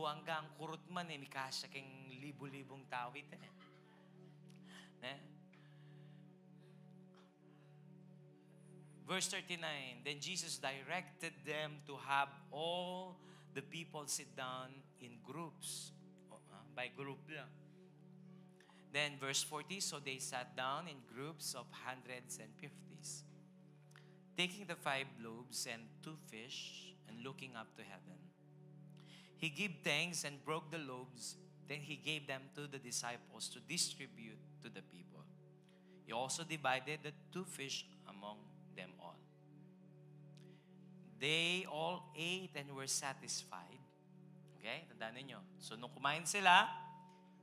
hanggang kurot man may kasya keng libo-libong tawid Verse 39, then Jesus directed them to have all the people sit down in groups. By group lang. Then verse 40, so they sat down in groups of hundreds and fifties, taking the 5 loaves and 2 fish and looking up to heaven. He gave thanks and broke the loaves. Then he gave them to the disciples to distribute to the people. He also divided the 2 fish among them all. They all ate and were satisfied. Okay? Tandaan ninyo. So, nung kumain sila,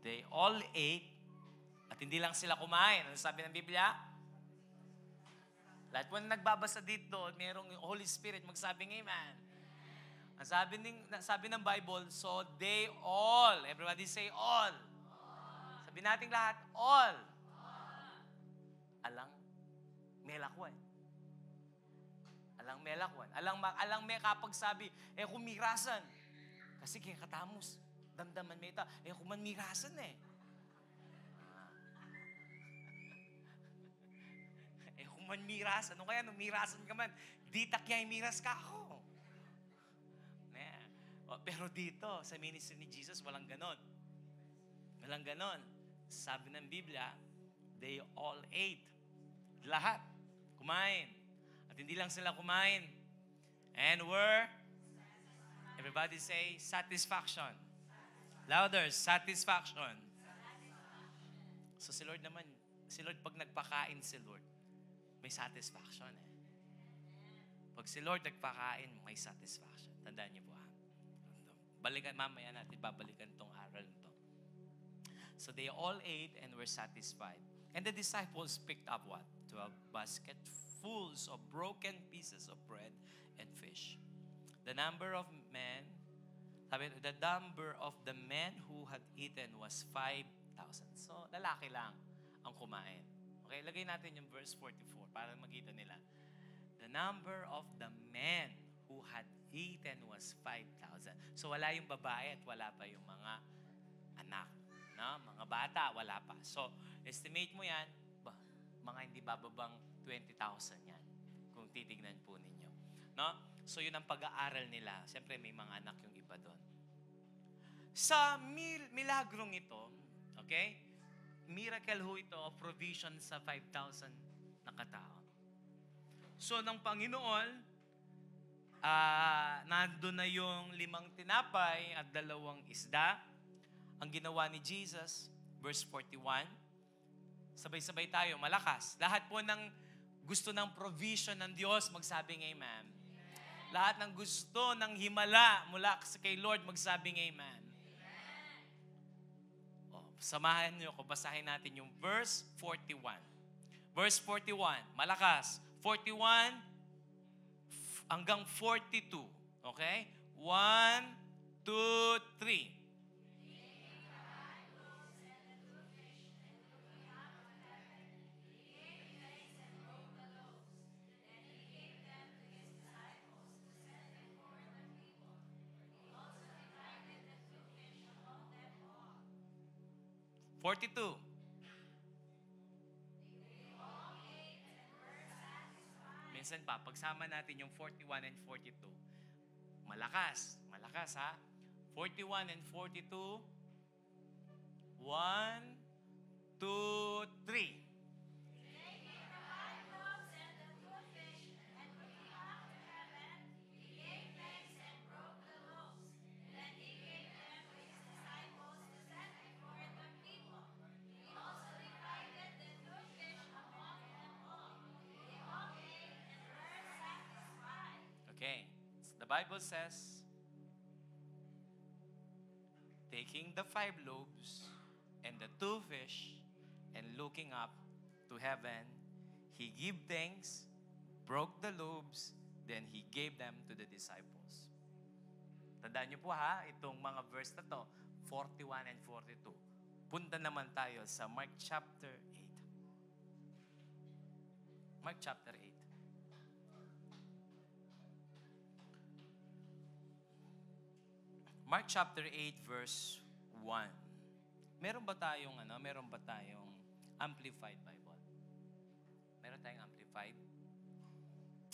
they all ate. At hindi lang sila kumain. Ano sabi ng Biblia? Lahat po na nagbabasa dito, mayroong Holy Spirit, magsabing amen. Ang sabi ng Bible, so they all, everybody say all. Sabi natin lahat, all. Alang melakwan. Alang melakwan. Alang may kapag sabi, kumirasan. Kasi kaya katamos, damdaman may ita, kuman mirasan kuman mirasan. Ano kaya, nung mirasan ka man, di takyay miras ka ako. Pero dito, sa ministry ni Jesus, walang ganon. Walang ganon. Sabi ng Biblia, they all ate. Lahat. Kumain. At hindi lang sila kumain. And were, everybody say, satisfaction. Louder, satisfaction. So si Lord naman, pag nagpakain si Lord, may satisfaction Pag si Lord nagpakain, may satisfaction. Tandaan niyo po mamaya natin babalikan tong aral nito. So they all ate and were satisfied. And the disciples picked up what? 12 basketfuls of broken pieces of bread and fish. The number of the men who had eaten was 5,000. So lalaki lang ang kumain. Okay, lagay natin yung verse 44 para makita nila. The number of the men who had eaten was 5,000. So wala yung babae at wala pa yung mga anak. No? Mga bata, wala pa. So, estimate mo yan, mga hindi bababang 20,000 yan. Kung titignan po ninyo. No? So, yun ang pag-aaral nila. Siyempre, may mga anak yung iba doon. Sa milagrong ito, okay? Miracle ho ito of provision sa 5,000 na katao. So, ng Panginoon, nandun na yung 5 tinapay at 2 isda. Ang ginawa ni Jesus, verse 41, sabay-sabay tayo, malakas. Lahat po ng gusto ng provision ng Diyos, magsabing amen. Lahat ng gusto ng himala mula kay Lord, magsabing amen. Samahan niyo ko, basahin natin yung verse 41. Verse 41, malakas. 41 hanggang 42. Okay? 1, 2, 3. minsan pa, pagsama natin yung 41 and 42, malakas ha? 41 and 42, 1, 2, 3. Okay, the Bible says, taking the 5 loaves and the 2 fish and looking up to heaven, he gave thanks, broke the loaves, then he gave them to the disciples. Tandaan niyo po ha, itong mga verse na to, 41 and 42. Punta naman tayo sa Mark chapter 8. Mark chapter 8. Mark chapter 8 verse 1. Meron ba tayong Amplified Bible? Meron tayong Amplified?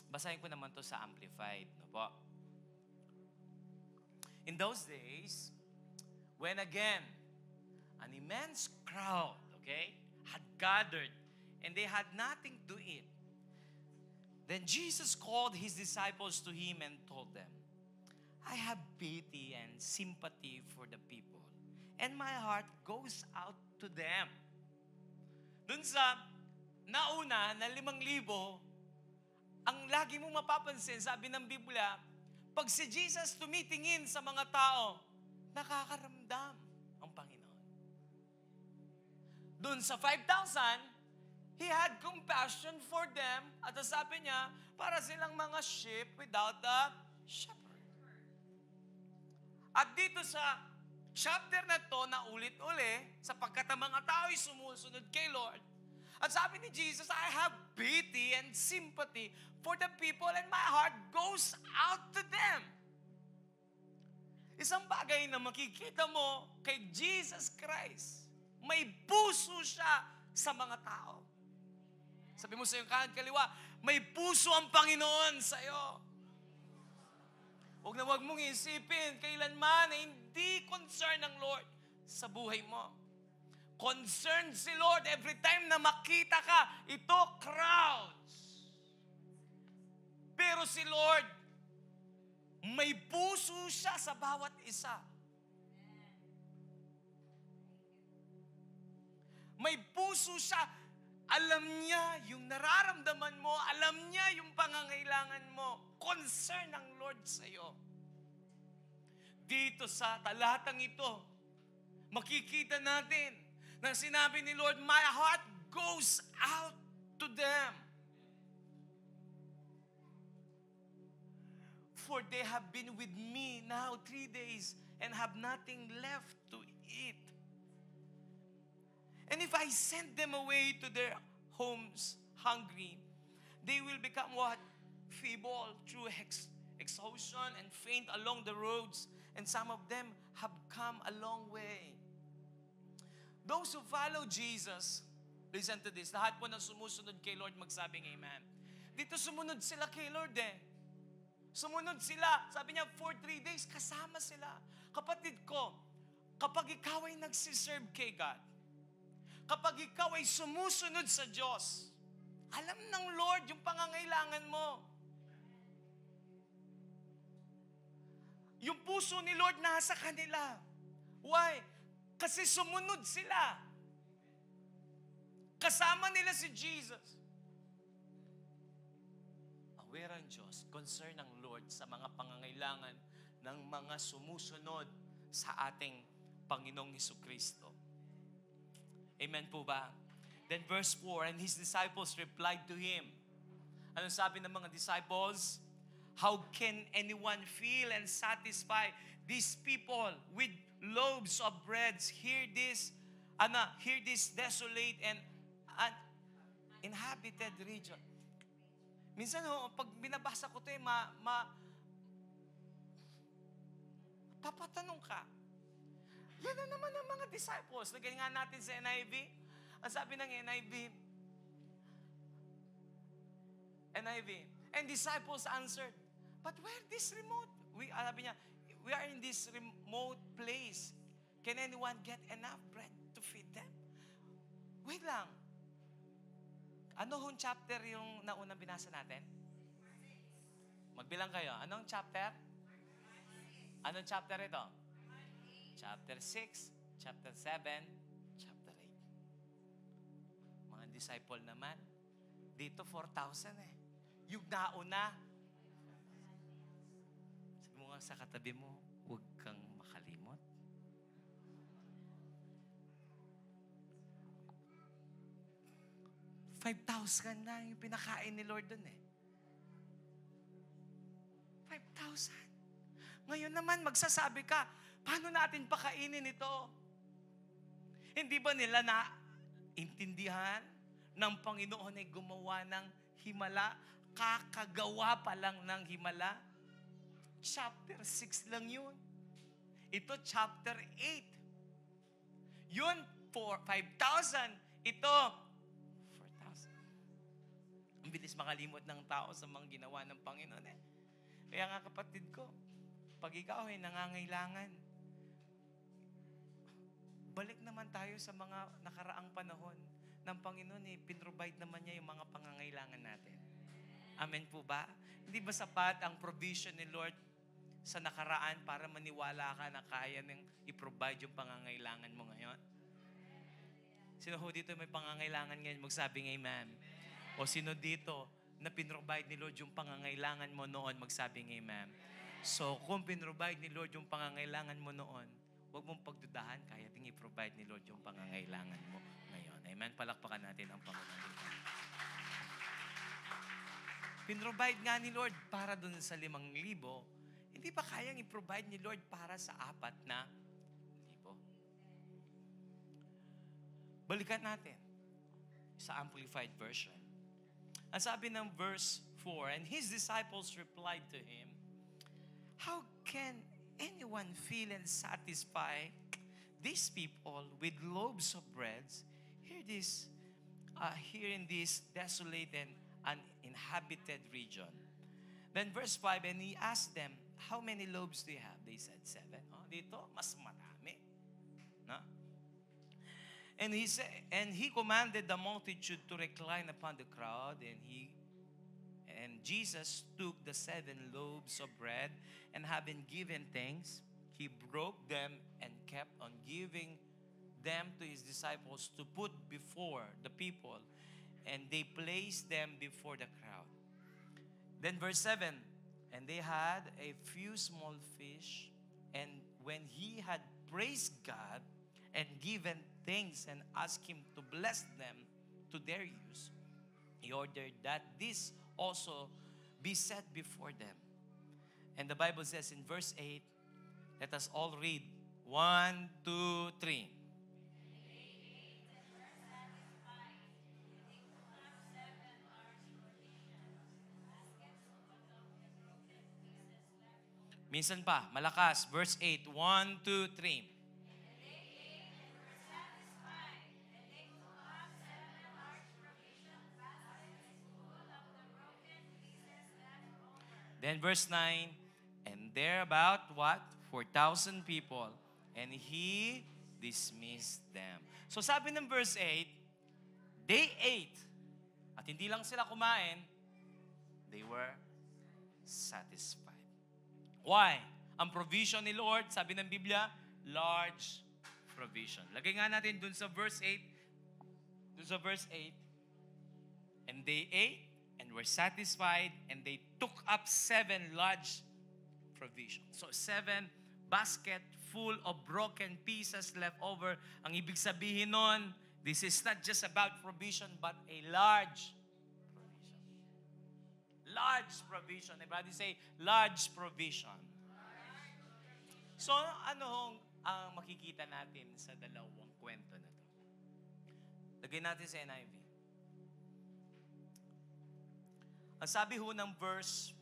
Basahin ko naman to sa Amplified, no po? In those days, when again an immense crowd, had gathered and they had nothing to eat, then Jesus called his disciples to him and told them, I have pity and sympathy for the people, and my heart goes out to them. Dun sa nauna na 5,000, ang lagi mong mapapansin, sabi ng Biblia, pag si Jesus tumitingin sa mga tao, nakakaramdam ang Panginoon. Dun sa 5,000, He had compassion for them, at sabi niya, para silang mga sheep without a shepherd. At dito sa chapter na to, na ulit-uli, sapagkat ang mga tao ay sumusunod kay Lord. At sabi ni Jesus, I have pity and sympathy for the people and my heart goes out to them. Isang bagay na makikita mo kay Jesus Christ, may puso siya sa mga tao. Sabi mo sa iyong kanan kaliwa, may puso ang Panginoon sa iyo. Huwag na huwag mong isipin kailanman na hindi concern ng Lord sa buhay mo. Concerned si Lord every time na makita ka, ito crowds. Pero si Lord, may puso siya sa bawat isa. May puso siya. Alam niya yung nararamdaman mo. Alam niya yung pangangailangan mo. Concern ng Lord sa iyo. Dito sa talatang ito, makikita natin na sinabi ni Lord, my heart goes out to them. For they have been with me now 3 days and have nothing left to eat. And if I send them away to their homes hungry, they will become what? Feeble through exhaustion and faint along the roads. And some of them have come a long way. Those who follow Jesus, listen to this, lahat po na sumusunod kay Lord magsabing amen. Dito sumunod sila kay Lord Sumunod sila. Sabi niya, for 3 days, kasama sila. Kapatid ko, kapag ikaw ay nagsiserve kay God, kapag ikaw ay sumusunod sa Diyos, alam ng Lord yung pangangailangan mo. Yung puso ni Lord nasa kanila. Why? Kasi sumunod sila. Kasama nila si Jesus. Aware ang Diyos, concern ng Lord sa mga pangangailangan ng mga sumusunod sa ating Panginoong Hesukristo. Amen po ba? Then verse 4, and his disciples replied to him. Ano sabi ng mga disciples? How can anyone fill and satisfy these people with loaves of breads? Hear this desolate and uninhabited region. Minsan pag binabasa ko ito, papatanong ka. Yan na naman ang mga disciples. Lagyan nga natin sa NIV. Ang sabi ng NIV, And disciples answered, but where this remote? Sabi niya, we are in this remote place. Can anyone get enough bread to feed them? Wait lang. Ano hong chapter yung naunang binasa natin? Magbilang kayo. Anong chapter? Anong chapter ito? Chapter 6, chapter 7, chapter 8. Mga disciple naman, dito 4,000 eh. Yung nauna, sabi mo nga sa katabi mo, huwag kang makalimot. $5,000 na yung pinakain ni Lord dun eh. 5,000. Ngayon naman, magsasabi ka, paano natin pakainin ito? Hindi ba nila intindihan ng Panginoon ay gumawa ng himala? Kakagawa pa lang ng himala? Chapter 6 lang yun. Ito chapter 8. Yun, 5,000. Ito, 4,000. Ang bilis makalimot ng tao sa mga ginawa ng Panginoon eh. Kaya nga kapatid ko, pag ikaw ay nangangailangan, balik naman tayo sa mga nakaraang panahon ng Panginoon eh, pinrovide naman niya yung mga pangangailangan natin. Amen po ba? Hindi ba sapat ang provision ni Lord sa nakaraan para maniwala ka na kaya nang i-provide yung pangangailangan mo ngayon? Sino ho dito may pangangailangan ngayon? Magsabing amen. O sino dito na pinrovide ni Lord yung pangangailangan mo noon? Magsabing amen. So, kung pinrovide ni Lord yung pangangailangan mo noon, huwag mong pagdudahan, kaya ding i-provide ni Lord yung pangangailangan mo ngayon. Amen? Palakpakan natin ang Panginoon. Pinrovide nga ni Lord para dun sa 5,000, hindi pa kayang i-provide ni Lord para sa 4,000? Balikan natin sa Amplified Version. Ang sabi ng verse 4, and his disciples replied to him, how can anyone fill and satisfy these people with loaves of bread here in this desolate and uninhabited region? Then verse 5, and he asked them, how many loaves do you have? They said 7. Oh, dito, mas marami. No? And he commanded the multitude to recline upon the crowd, and Jesus took the 7 loaves of bread, and having given thanks, he broke them and kept on giving them to his disciples to put before the people, and they placed them before the crowd. Then verse 7, and they had a few small fish, and when he had praised God and given thanks and asked him to bless them to their use, he ordered that this also be set before them. And the Bible says in verse 8, let us all read. 1, 2, 3. Minsan pa, malakas. Verse 8. 1, 2, 3. Then verse 9, and there about what? 4,000 people. And he dismissed them. So sabi ng verse 8, they ate. At hindi lang sila kumain, they were satisfied. Why? Ang provision ni Lord, sabi ng Biblia, large provision. Lagay nga natin dun sa verse 8. Dun sa verse 8. And they ate and were satisfied, and they took up 7 large provisions. So 7 basket full of broken pieces left over. Ang ibig sabihin nun, this is not just about provision, but a large provision. Large provision. Everybody say, large provision. So ano ang makikita natin sa dalawang kwento na to? Lagay natin sa NIV. Ang sabi ho ng verse,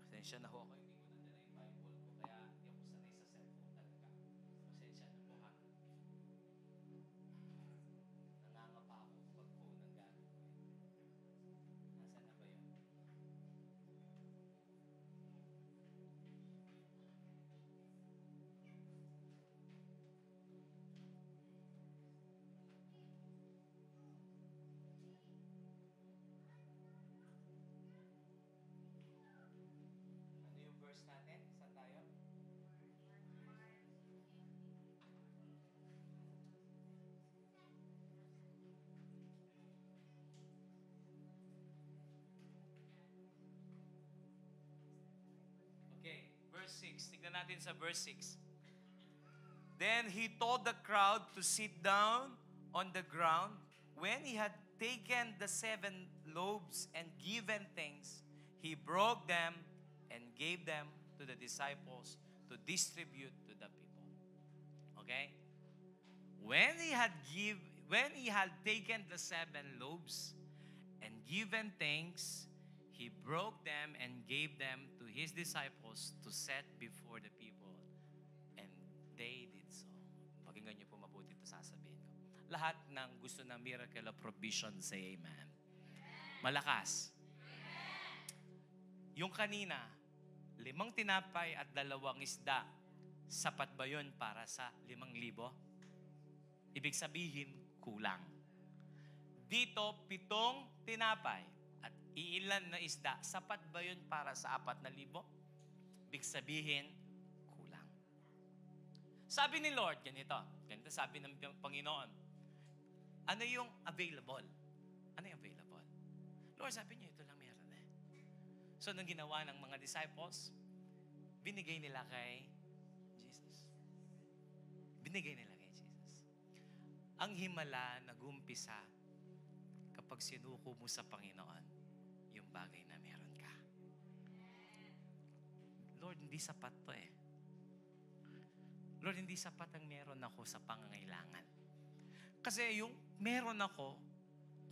pasensya na ho ako, hindi ko nadala yung Bible ko, kaya hindi ako sanay sa cellphone talaga. Pasensya na po ha. verse 6. Tignan natin sa verse 6. Then he told the crowd to sit down on the ground. When he had taken the 7 loaves and given thanks, he broke them and gave them to the disciples to distribute to the people. Okay? When he had taken the 7 loaves and given thanks, he broke them and gave them to his disciples to set before the people. And they did so. Pakinggan niyo po mabuti ito sasabihin ko. Lahat ng gusto ng miracle of provision, say amen. Malakas. Yung kanina, 5 tinapay at 2 isda, sapat ba yun para sa 5,000? Ibig sabihin, kulang. Dito, 7 tinapay at iilan na isda, sapat ba yun para sa 4,000? Ibig sabihin, kulang. Sabi ni Lord, ganito sabi ng Panginoon, ano yung available? Ano yung available? Lord, sabi niyo, ito lang meron eh. So, nang ginawa ng mga disciples, binigay nila kay Jesus. Binigay nila kay Jesus. Ang himala nag-umpisa kapag sinuko mo sa Panginoon yung bagay na meron ka. Lord, hindi sapat to eh. Lord, hindi sapat ang meron ako sa pangangailangan. Kasi yung meron ako,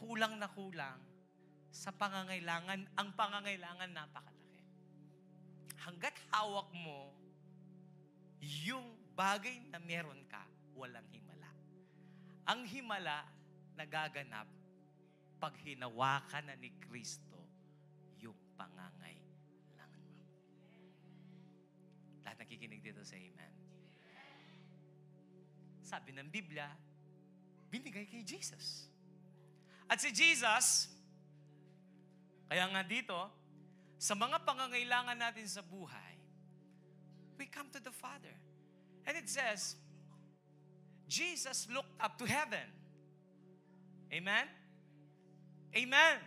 kulang na kulang sa pangangailangan. Ang pangangailangan napakalaki. Hanggat hawak mo yung bagay na meron ka, walang himala. Ang himala nagaganap pag hinawakan na ni Kristo yung pangangailangan mo. Lahat nakikinig dito sa amen. Sabi ng Biblia, binigay kay Jesus. At si Jesus, kaya nga dito, sa mga pangangailangan natin sa buhay, we come to the Father. And it says, Jesus looked up to heaven. Amen? Amen?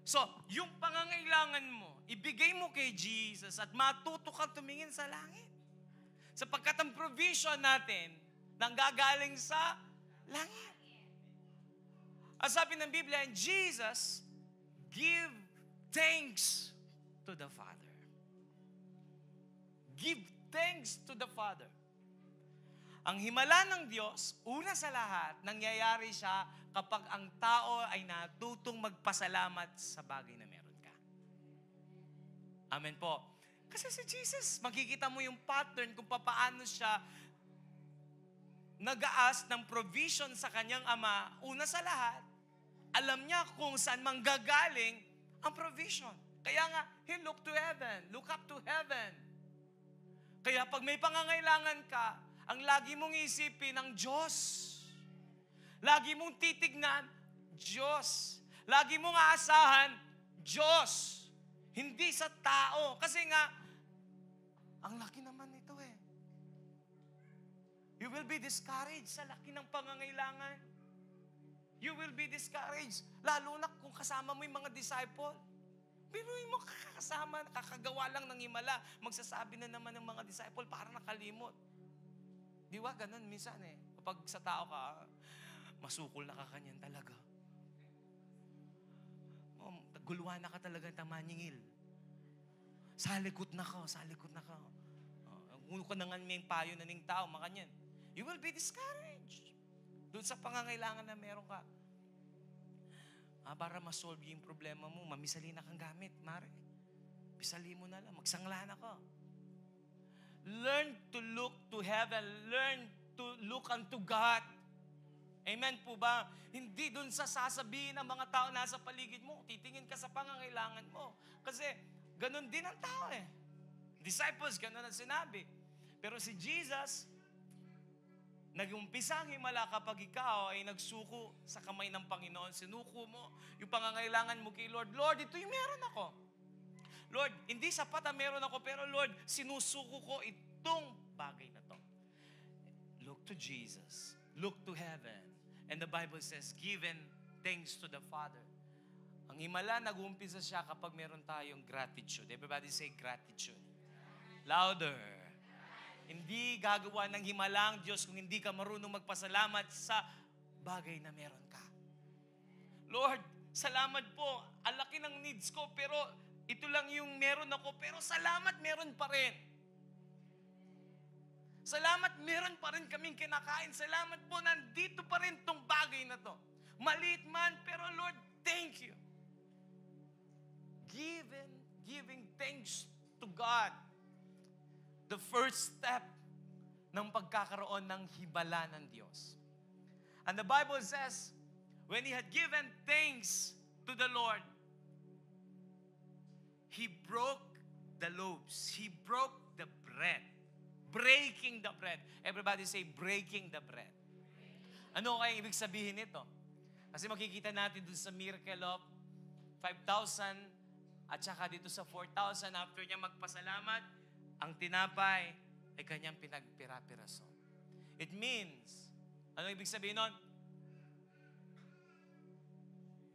So, yung pangangailangan mo, ibigay mo kay Jesus at matuto kang tumingin sa langit. Sapagkat ang provision natin nanggagaling sa langit. At sabi ng Biblia, Jesus give thanks to the Father. Give thanks to the Father. Ang himala ng Diyos, una sa lahat, nangyayari siya kapag ang tao ay natutong magpasalamat sa bagay na meron ka. Amen po. Kasi si Jesus, makikita mo yung pattern kung paano siya nag-aas ng provision sa kanyang ama. Una sa lahat, alam niya kung saan manggagaling ang provision. Kaya nga, he looked to heaven. Look up to heaven. Kaya pag may pangangailangan ka, ang lagi mong isipin ang Diyos. Lagi mong titignan, Diyos. Lagi mong aasahan, Diyos. Hindi sa tao. Kasi nga, ang laki naman ito eh. You will be discouraged sa laki ng pangangailangan. You will be discouraged. Lalo na kung kasama mo yung mga disciple. Biruin mo kakasama, kakagawa lang ng himala. Magsasabi na naman ng mga disciple, parang nakalimot. Di ba? Ganun minsan eh. Kapag sa tao ka, masukol na ka kanyan talaga. Guluhan na ka talaga ng tamanyingil. Salikot na ka. Kung ka nangan may payo na ning tao, makanyan. You will be discouraged. Doon sa pangangailangan na meron ka. Para ma-solve yung problema mo, mamisali na kang gamit, mare. Bisali mo na lang, magsangla na ka. Learn to look to heaven. Learn to look unto God. Amen po ba? Hindi dun sa sasabihin ng mga tao nasa paligid mo. Titingin ka sa pangangailangan mo. Kasi ganun din ang tao eh. Disciples, ganun ang sinabi. Pero si Jesus, nag-umpisa ang himala kapag ikaw ay nagsuko sa kamay ng Panginoon. Sinuko mo yung pangangailangan mo kay Lord. Lord, ito yung meron ako. Lord, hindi sapat ang meron ako, pero Lord, sinusuko ko itong bagay na to. Look to Jesus. Look to heaven. And the Bible says, given thanks to the Father. Ang himala, nag-uumpisa siya kapag meron tayong gratitude. Everybody say gratitude. Louder. Hindi gagawa ng himala ang Diyos kung hindi ka marunong magpasalamat sa bagay na meron ka. Lord, salamat po. Ang laki ng needs ko, pero ito lang yung meron ako. Pero salamat, meron pa rin. Salamat, meron pa rin kaming kinakain. Salamat po, nandito pa rin tong bagay na to. Maliit man, pero Lord, thank you. Giving thanks to God. The first step ng pagkakaroon ng hibala ng Diyos. And the Bible says, when he had given thanks to the Lord, he broke the loaves. He broke the bread. Breaking the bread. Everybody say, breaking the bread. Ano kaya ibig sabihin nito? Kasi makikita natin dun sa miracle of 5,000 at saka dito sa 4,000 after niya magpasalamat, ang tinapay ay kanyang pinagpira-piraso. It means, ano ibig sabihin nun?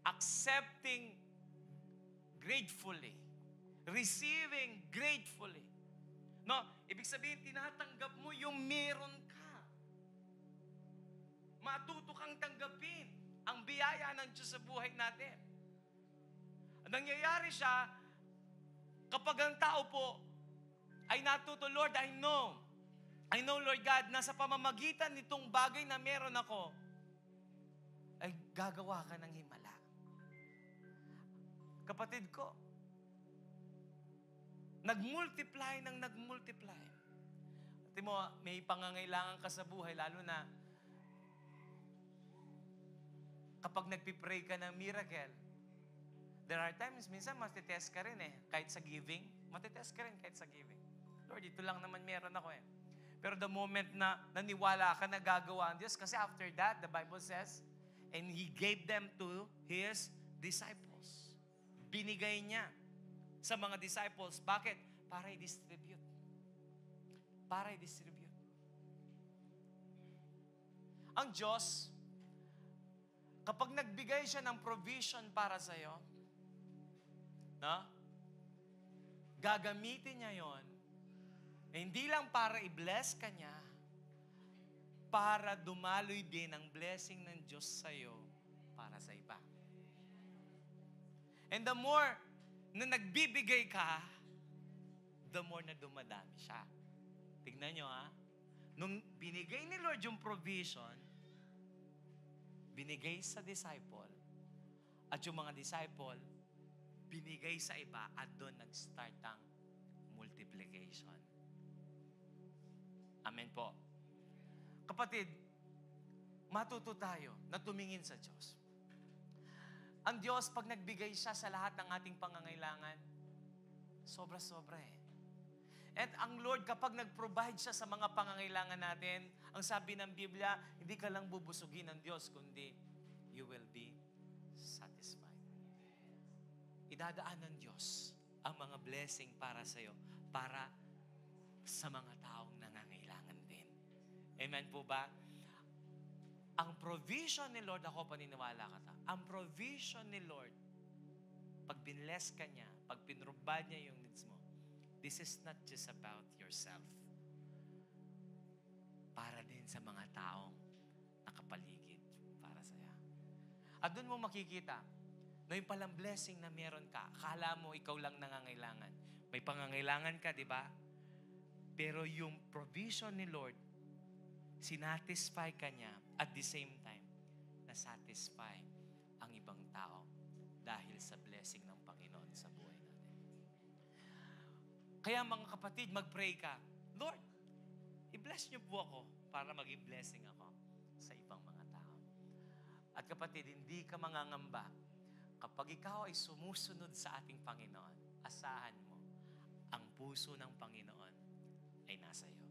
Accepting gratefully. Receiving gratefully. No, ibig sabihin, tinatanggap mo yung meron ka. Matuto kang tanggapin ang biyaya ng Diyos sa buhay natin. Nangyayari siya kapag ang tao po ay natuto, Lord, I know, Lord God, na sa pamamagitan nitong bagay na meron ako, ay gagawa ka ng himala. Kapatid ko, nagmultiply. At mo, may pangangailangan ka sa buhay, lalo na kapag nagpipray ka ng miracle, there are times, minsan matitest ka rin kahit sa giving, matitest ka rin kahit sa giving. Lord, ito lang naman meron ako Pero the moment na naniwala ka na gagawa ang Diyos, kasi after that, the Bible says, and He gave them to His disciples. Binigay niya sa mga disciples. Bakit? Para i-distribute. Ang Diyos, kapag nagbigay siya ng provision para sa'yo, gagamitin niya yon. Hindi lang para i-bless ka niya, para dumaloy din ang blessing ng Diyos sa'yo para sa iba. And the more na nagbibigay ka, the more na dumadami siya. Tignan nyo nung binigay ni Lord yung provision, binigay sa disciple, at yung mga disciple, binigay sa iba, at doon nag-start ang multiplication. Amen po. Kapatid, matuto tayo na tumingin sa Diyos. Ang Diyos, pag nagbigay siya sa lahat ng ating pangangailangan, sobra-sobra At ang Lord, kapag nag-provide siya sa mga pangangailangan natin, ang sabi ng Biblia, hindi ka lang bubusugin ng Diyos, kundi you will be satisfied. Idadaan ng Diyos ang mga blessing para sa iyo, para sa mga taong nangangailangan din. Amen po ba? Ang provision ni Lord, ako paniniwala ka ang provision ni Lord, pag binless ka niya, pag pinrobad niya yung needs mo, this is not just about yourself. Para din sa mga taong nakapaligid para sa'yo. At doon mo makikita na yung palang blessing na meron ka, akala mo ikaw lang nangangailangan. May pangangailangan ka, di ba? Pero yung provision ni Lord, sinatisfy ka niya at the same time, nasatisfy ang ibang tao dahil sa blessing ng Panginoon sa buhay natin. Kaya mga kapatid, mag-pray ka, Lord, i-bless niyo po ako para maging blessing ako sa ibang mga tao. At kapatid, hindi ka mangangamba. Kapag ikaw ay sumusunod sa ating Panginoon, asahan mo, ang puso ng Panginoon ay nasa iyo.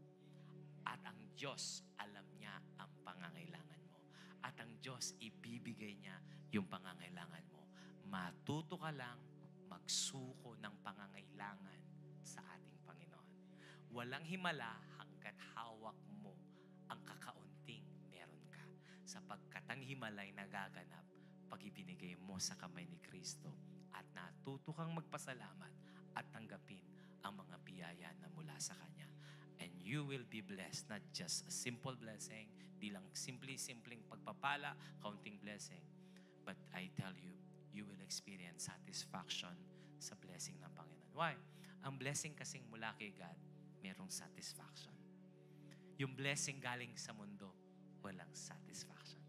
At ang Diyos, alam niya ang pangangailangan mo. At ang Diyos, ibibigay niya yung pangangailangan mo. Matuto ka lang magsuko ng pangangailangan sa ating Panginoon. Walang himala hanggat hawak mo ang kakaunting meron ka. Sapagkat ang himalay nagaganap pag ibinigay mo sa kamay ni Kristo at natuto kang magpasalamat at tanggapin ang mga biyaya na mula sa Kanya. And you will be blessed, not just a simple blessing, di lang simpleng pagpapala, counting blessing. But I tell you, you will experience satisfaction sa blessing ng Panginoon. Why? Ang blessing kasing mula kay God, merong satisfaction. Yung blessing galing sa mundo, walang satisfaction.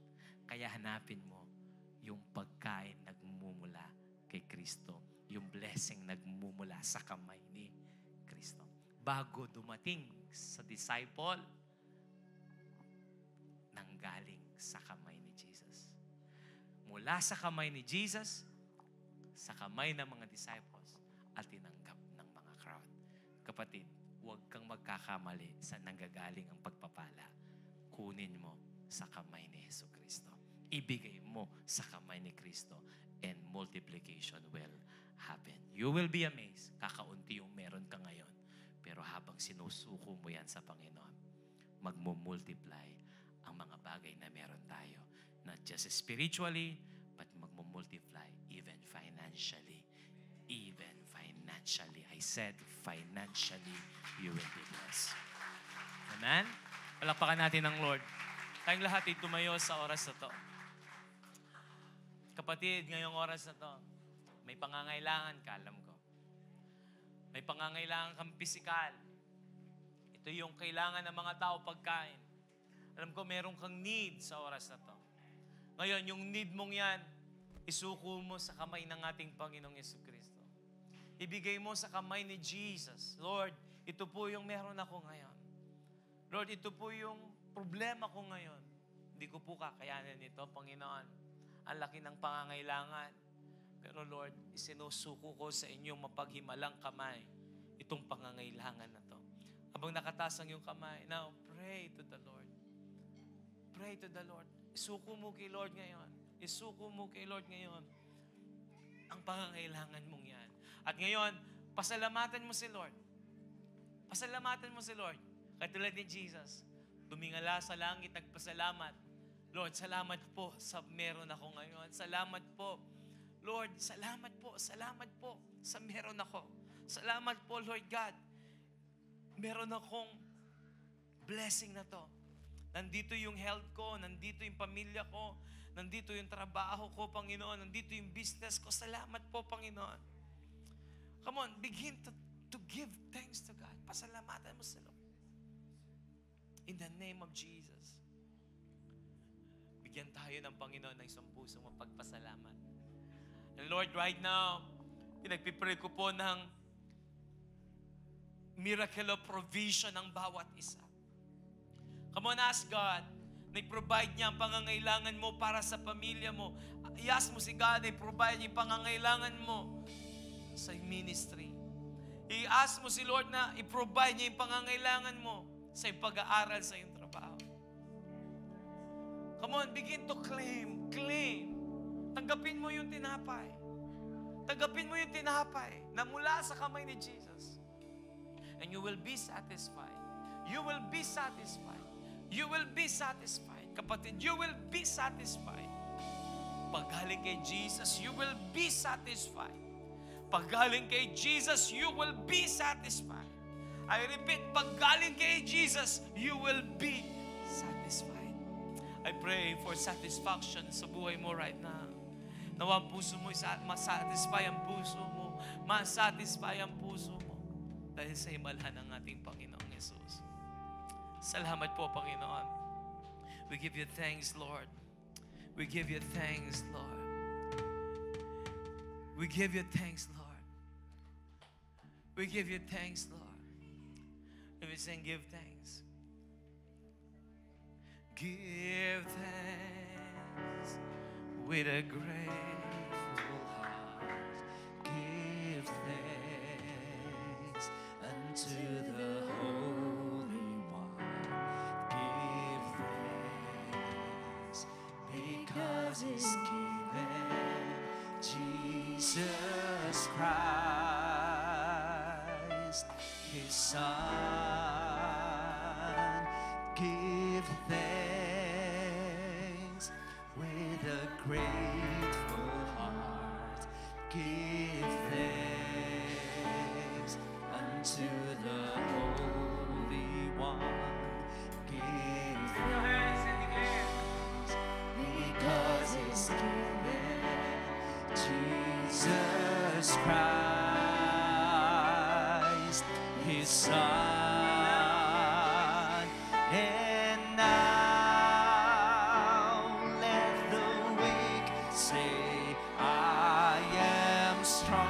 Kaya hanapin mo yung pagkain nagmumula kay Kristo. Yung blessing nagmumula sa kamay ni Kristo. Bago dumating sa disciple, nanggaling sa kamay ni Jesus. Mula sa kamay ni Jesus, sa kamay ng mga disciples, at tinanggap ng mga crowd. Kapatid, huwag kang magkakamali sa nanggagaling ang pagpapala. Kunin mo sa kamay ni Jesucristo. Ibigay mo sa kamay ni Kristo and multiplication will happen. You will be amazed. Kakaunti yung meron ka ngayon. Pero habang sinusuko mo yan sa Panginoon, magmumultiply ang mga bagay na meron tayo. Not just spiritually, but magmumultiply even financially. Even financially. I said financially, you will be blessed. Amen? Palakpakan natin ng Lord. Tayong lahat ay tumayo sa oras na to. Kapatid, ngayong oras na to, may pangangailangan ka, alam ko. May pangangailangan kang pisikal. Ito yung kailangan ng mga tao pagkain. Alam ko, meron kang need sa oras na to. Ngayon, yung need mong yan, isuko mo sa kamay ng ating Panginoong Jesucristo. Ibigay mo sa kamay ni Jesus. Lord, ito po yung meron ako ngayon. Lord, ito po yung problema ko ngayon. Hindi ko po kakayanin ito, Panginoon. Ang laki ng pangangailangan. Pero Lord, isinusuko ko sa inyong mapaghimalang kamay itong pangangailangan na to. Habang nakataas ang iyong kamay, now pray to the Lord. Pray to the Lord. Isuko mo kay Lord ngayon. Isuko mo kay Lord ngayon ang pangangailangan mong yan. At ngayon, pasalamatan mo si Lord. Pasalamatan mo si Lord. Katulad ni Jesus, tumingala sa langit, nagpasalamat. Lord, salamat po sa meron ako ngayon. Salamat po. Lord, salamat po sa meron ako. Salamat po, Lord God. Meron akong blessing na to. Nandito yung health ko, nandito yung pamilya ko, nandito yung trabaho ko, Panginoon, nandito yung business ko. Salamat po, Panginoon. Come on, begin to give thanks to God. Pasalamatan mo sa Lord. In the name of Jesus. Bigyan tayo ng Panginoon ng isang puso mapagpasalamat. And Lord, right now, pinagpipray ko po ng miracle of provision ng bawat isa. Come on, ask God na i-provide niya ang pangangailangan mo para sa pamilya mo. I-ask mo si God na i-provide niya yung pangangailangan mo sa ministry. I-ask mo si Lord na i-provide niya yung pangangailangan mo sa pag-aaral sa iyong trabaho. Come on, begin to claim. Claim. Tanggapin mo yung tinapay. Tanggapin mo yung tinapay na mula sa kamay ni Jesus. And you will be satisfied. You will be satisfied. You will be satisfied. Kapatid, you will be satisfied. Pag galing kay Jesus, you will be satisfied. Pag galing kay Jesus, you will be satisfied. I repeat, pag galing kay Jesus, you will be satisfied. I pray for satisfaction sa buhay mo right now. Nawa ang puso mo, masatisfy ang puso mo. Masatisfy ang puso mo. Dahil sa imalhan ng ating Panginoong Jesus. Salamat po, Panginoon. We give you thanks, Lord. We give you thanks, Lord. We give you thanks, Lord. We give you thanks, Lord. Let me sing, give thanks. Give thanks with a grateful heart. Give thanks unto the Holy One. Give thanks because He's given Jesus Christ, His Son. Give thanks with a grateful heart. Give thanks unto And now let the weak say, I am strong.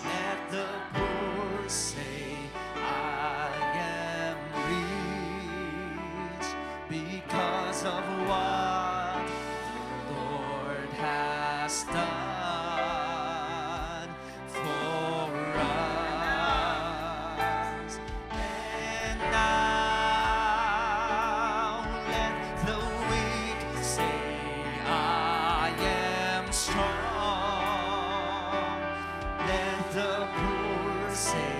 Let the poor say, I am rich because of what the Lord has done for us. And now let the weak say, I am strong. Let the poor say,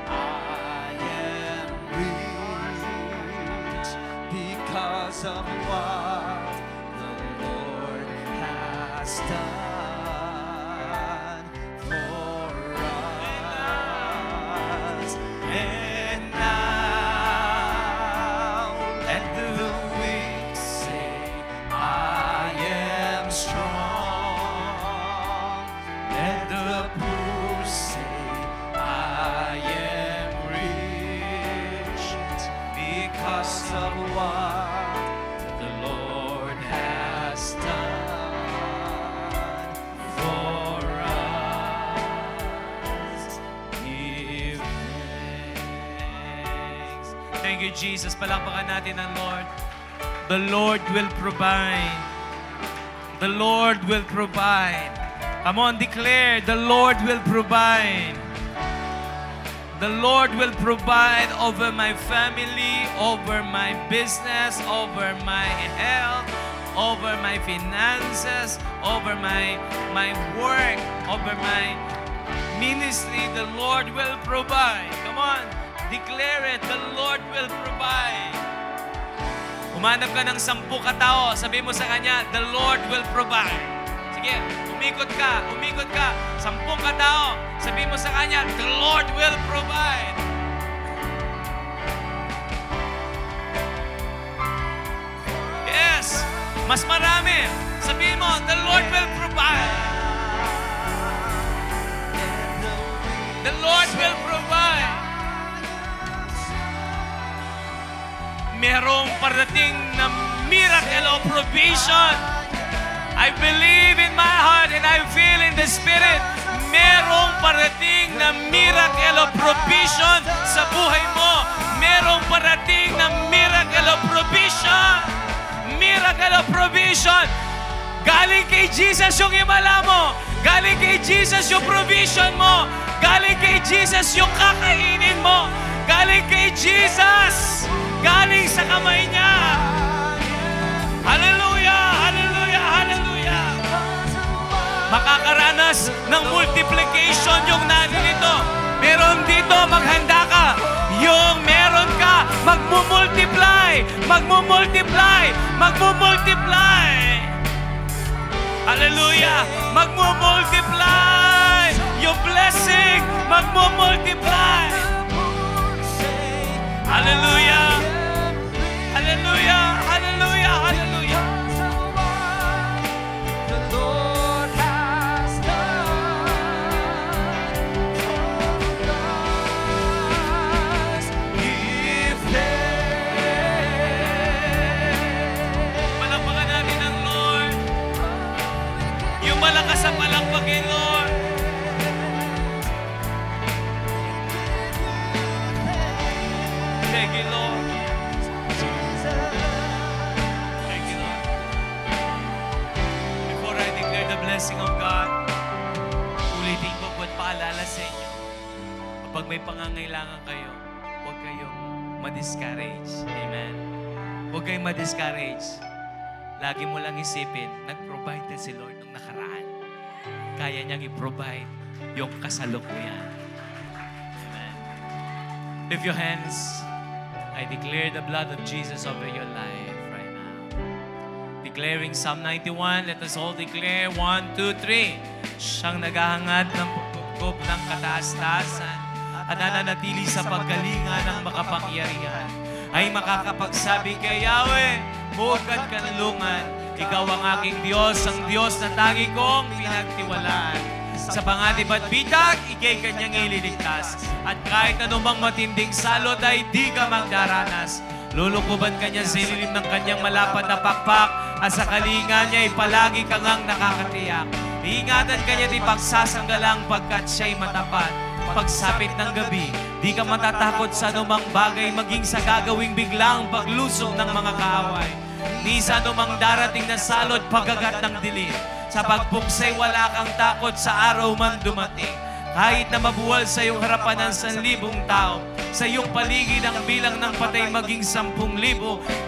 I am rich because of what the Lord has done for us. And now let the weak say, I am strong. Let the poor say, I am rich because of what the Lord has done for us. Give thanks. Thank you, Jesus. Palakpakan natin ang Lord. The Lord will provide. The Lord will provide. Come on, declare, the Lord will provide. The Lord will provide over my family, over my business, over my health, over my finances, over my work, over my ministry. The Lord will provide. Come on, declare it. The Lord will provide. Umanap ka ng 10 katao, sabi mo sa kanya, the Lord will provide. Sige, umikot ka, 10 katao, sabi mo sa kanya, the Lord will provide. Yes, mas marami. Sabi mo, the Lord will provide. The Lord will provide. Merong parating na miracle of provision. I believe in my heart and I feel in the Spirit. Merong parating na miracle of provision sa buhay mo. Merong parating na miracle of provision. Miracle of provision. Galing kay Jesus yung himala mo. Galing kay Jesus yung provision mo. Galing kay Jesus yung kakainin mo. Galing kay Jesus. Galing sa kamay niya. Hallelujah! Hallelujah! Hallelujah! Makakaranas ng multiplication yung naninito. Meron dito, maghanda ka. Yung meron ka, magmumultiply. Magmumultiply. Magmumultiply. Hallelujah! Magmumultiply. Yung blessing, magmumultiply. Hallelujah! Hallelujah! Hallelujah! Hallelujah! The Lord has done for us. Give thanks. Palakpakan natin ang Lord. Yung malakas sa palakpakin, Lord. Thank you, Lord. Thank you, Lord. Before I declare the blessing of God, ulitin ko at paalala sa inyo. Kapag may pangangailangan kayo, huwag kayong ma-discourage. Amen. Huwag kayong ma-discourage. Lagi mo lang isipin, nag-provide na si Lord nung nakaraan. Kaya niyang i-provide yung kasalukuyan. Amen. Lift your hands. I declare the blood of Jesus over your life right now. Declaring Psalm 91, let us all declare 1, 2, 3. Siyang naghahangad ng pagkukup ng kataas-taasan at nananatili sa paggalingan ng makapangyarihan. Ay makakapagsabi kay Yahweh, huwag kang kanlungan. Ikaw ang aking Diyos, ang Diyos na tangi kong pinagtiwalaan. Sa panganib at bitag, ikay kanyang ililigtas. At kahit anumang matinding salot ay di ka magdaranas. Lulukuban kanya sa ililim ng kanyang malapad na pakpak at sa kalinga niya ay palagi kang ang nakakatiyak. Iingatan kanya at ipagsasanggalang pagkat siya'y matapat. Pagsapit ng gabi, di ka matatakot sa anumang bagay maging sa gagawing biglang paglusob ng mga kaaway. Ni sa anumang darating na salot pagagat ng dilim. Sa pagpuksay wala kang takot sa araw man dumating. Kahit na mabuwal sa iyong harapan ng 1,000 tao, sa iyong paligid ang bilang ng patay maging 10,000,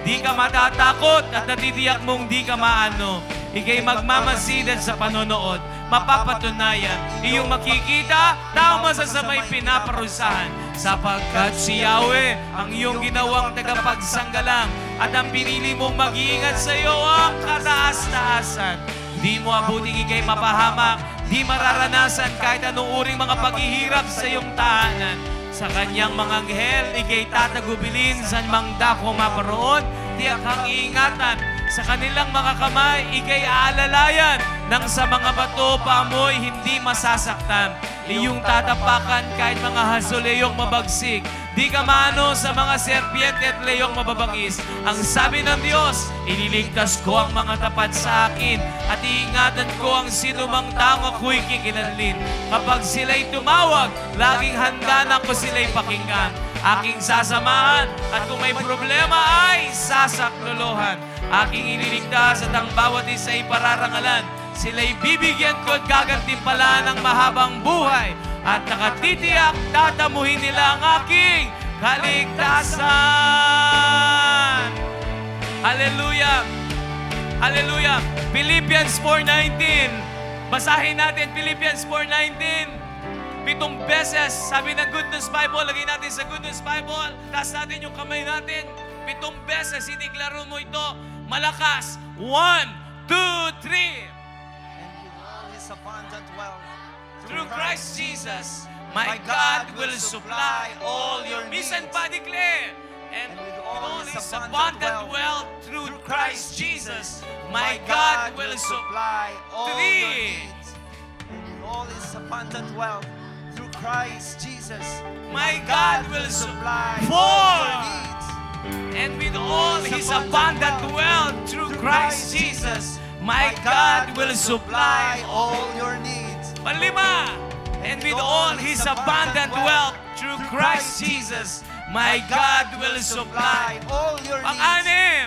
di ka matatakot at natitiyak mong di ka maano. Ika'y magmamasidan sa panonood, mapapatunayan, iyong makikita, tao masasamay pinaparusahan. Sapagkat si Yahweh ang iyong ginawang tagapagsanggalang at ang pinili mong mag-iingat sa iyo ang kataas-taasan. Di mo abuting ika'y mapahamak, di mararanasan kahit anong uring mga paghihirap sa iyong tahanan. Sa kanyang mga anghel, ika'y tatagubilin sa mang dako maparoon, tiyak kang iingatan. Sa kanilang mga kamay, ika'y aalalayan nang sa mga bato paamoy hindi masasaktan. Iyong tatapakan kahit mga hasol iyong mabagsik. Di ka maano sa mga serpiente at leyong mababangis. Ang sabi ng Diyos, ililigtas ko ang mga tapat sa akin at iingatan ko ang sinumang taong ako'y kikilanlin. Kapag sila'y tumawag, laging handa na ko sila'y pakinggan. Aking sasamahan at kung may problema ay sasaklolohan. Aking ililigtas at ang bawat isa ay pararangalan. Sila'y bibigyan ko at gagantimpalaan ng mahabang buhay. At nakatitiyak, tatamuhin nila ang aking kaligtasan. Hallelujah! Hallelujah! Philippians 4:19. Basahin natin Philippians 4:19. 7 beses, sabi ng Good News Bible, lagay natin sa Good News Bible, taas natin yung kamay natin. 7 beses, iniklaro mo ito. Malakas. 1, 2, 3. Through Christ Jesus, my God will supply all your needs. Minsan pa declare, and with all His abundant wealth through Christ Jesus, my God will supply all your needs. And with all His abundant wealth through Christ Jesus, my God will supply 4. And with all His abundant wealth through Christ Jesus, my God will supply all your needs. 5. And with all His abundant wealth through Christ Jesus, my God will supply all your needs.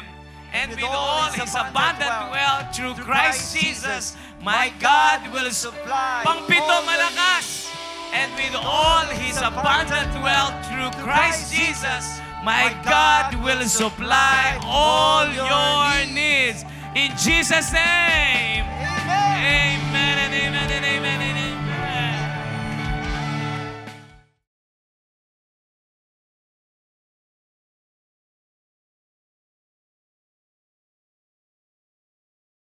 6. And with all His abundant wealth through Christ Jesus, my God will supply 7. Malakas. And with all His abundant wealth through Christ Jesus, my God will supply all your needs. In Jesus' name.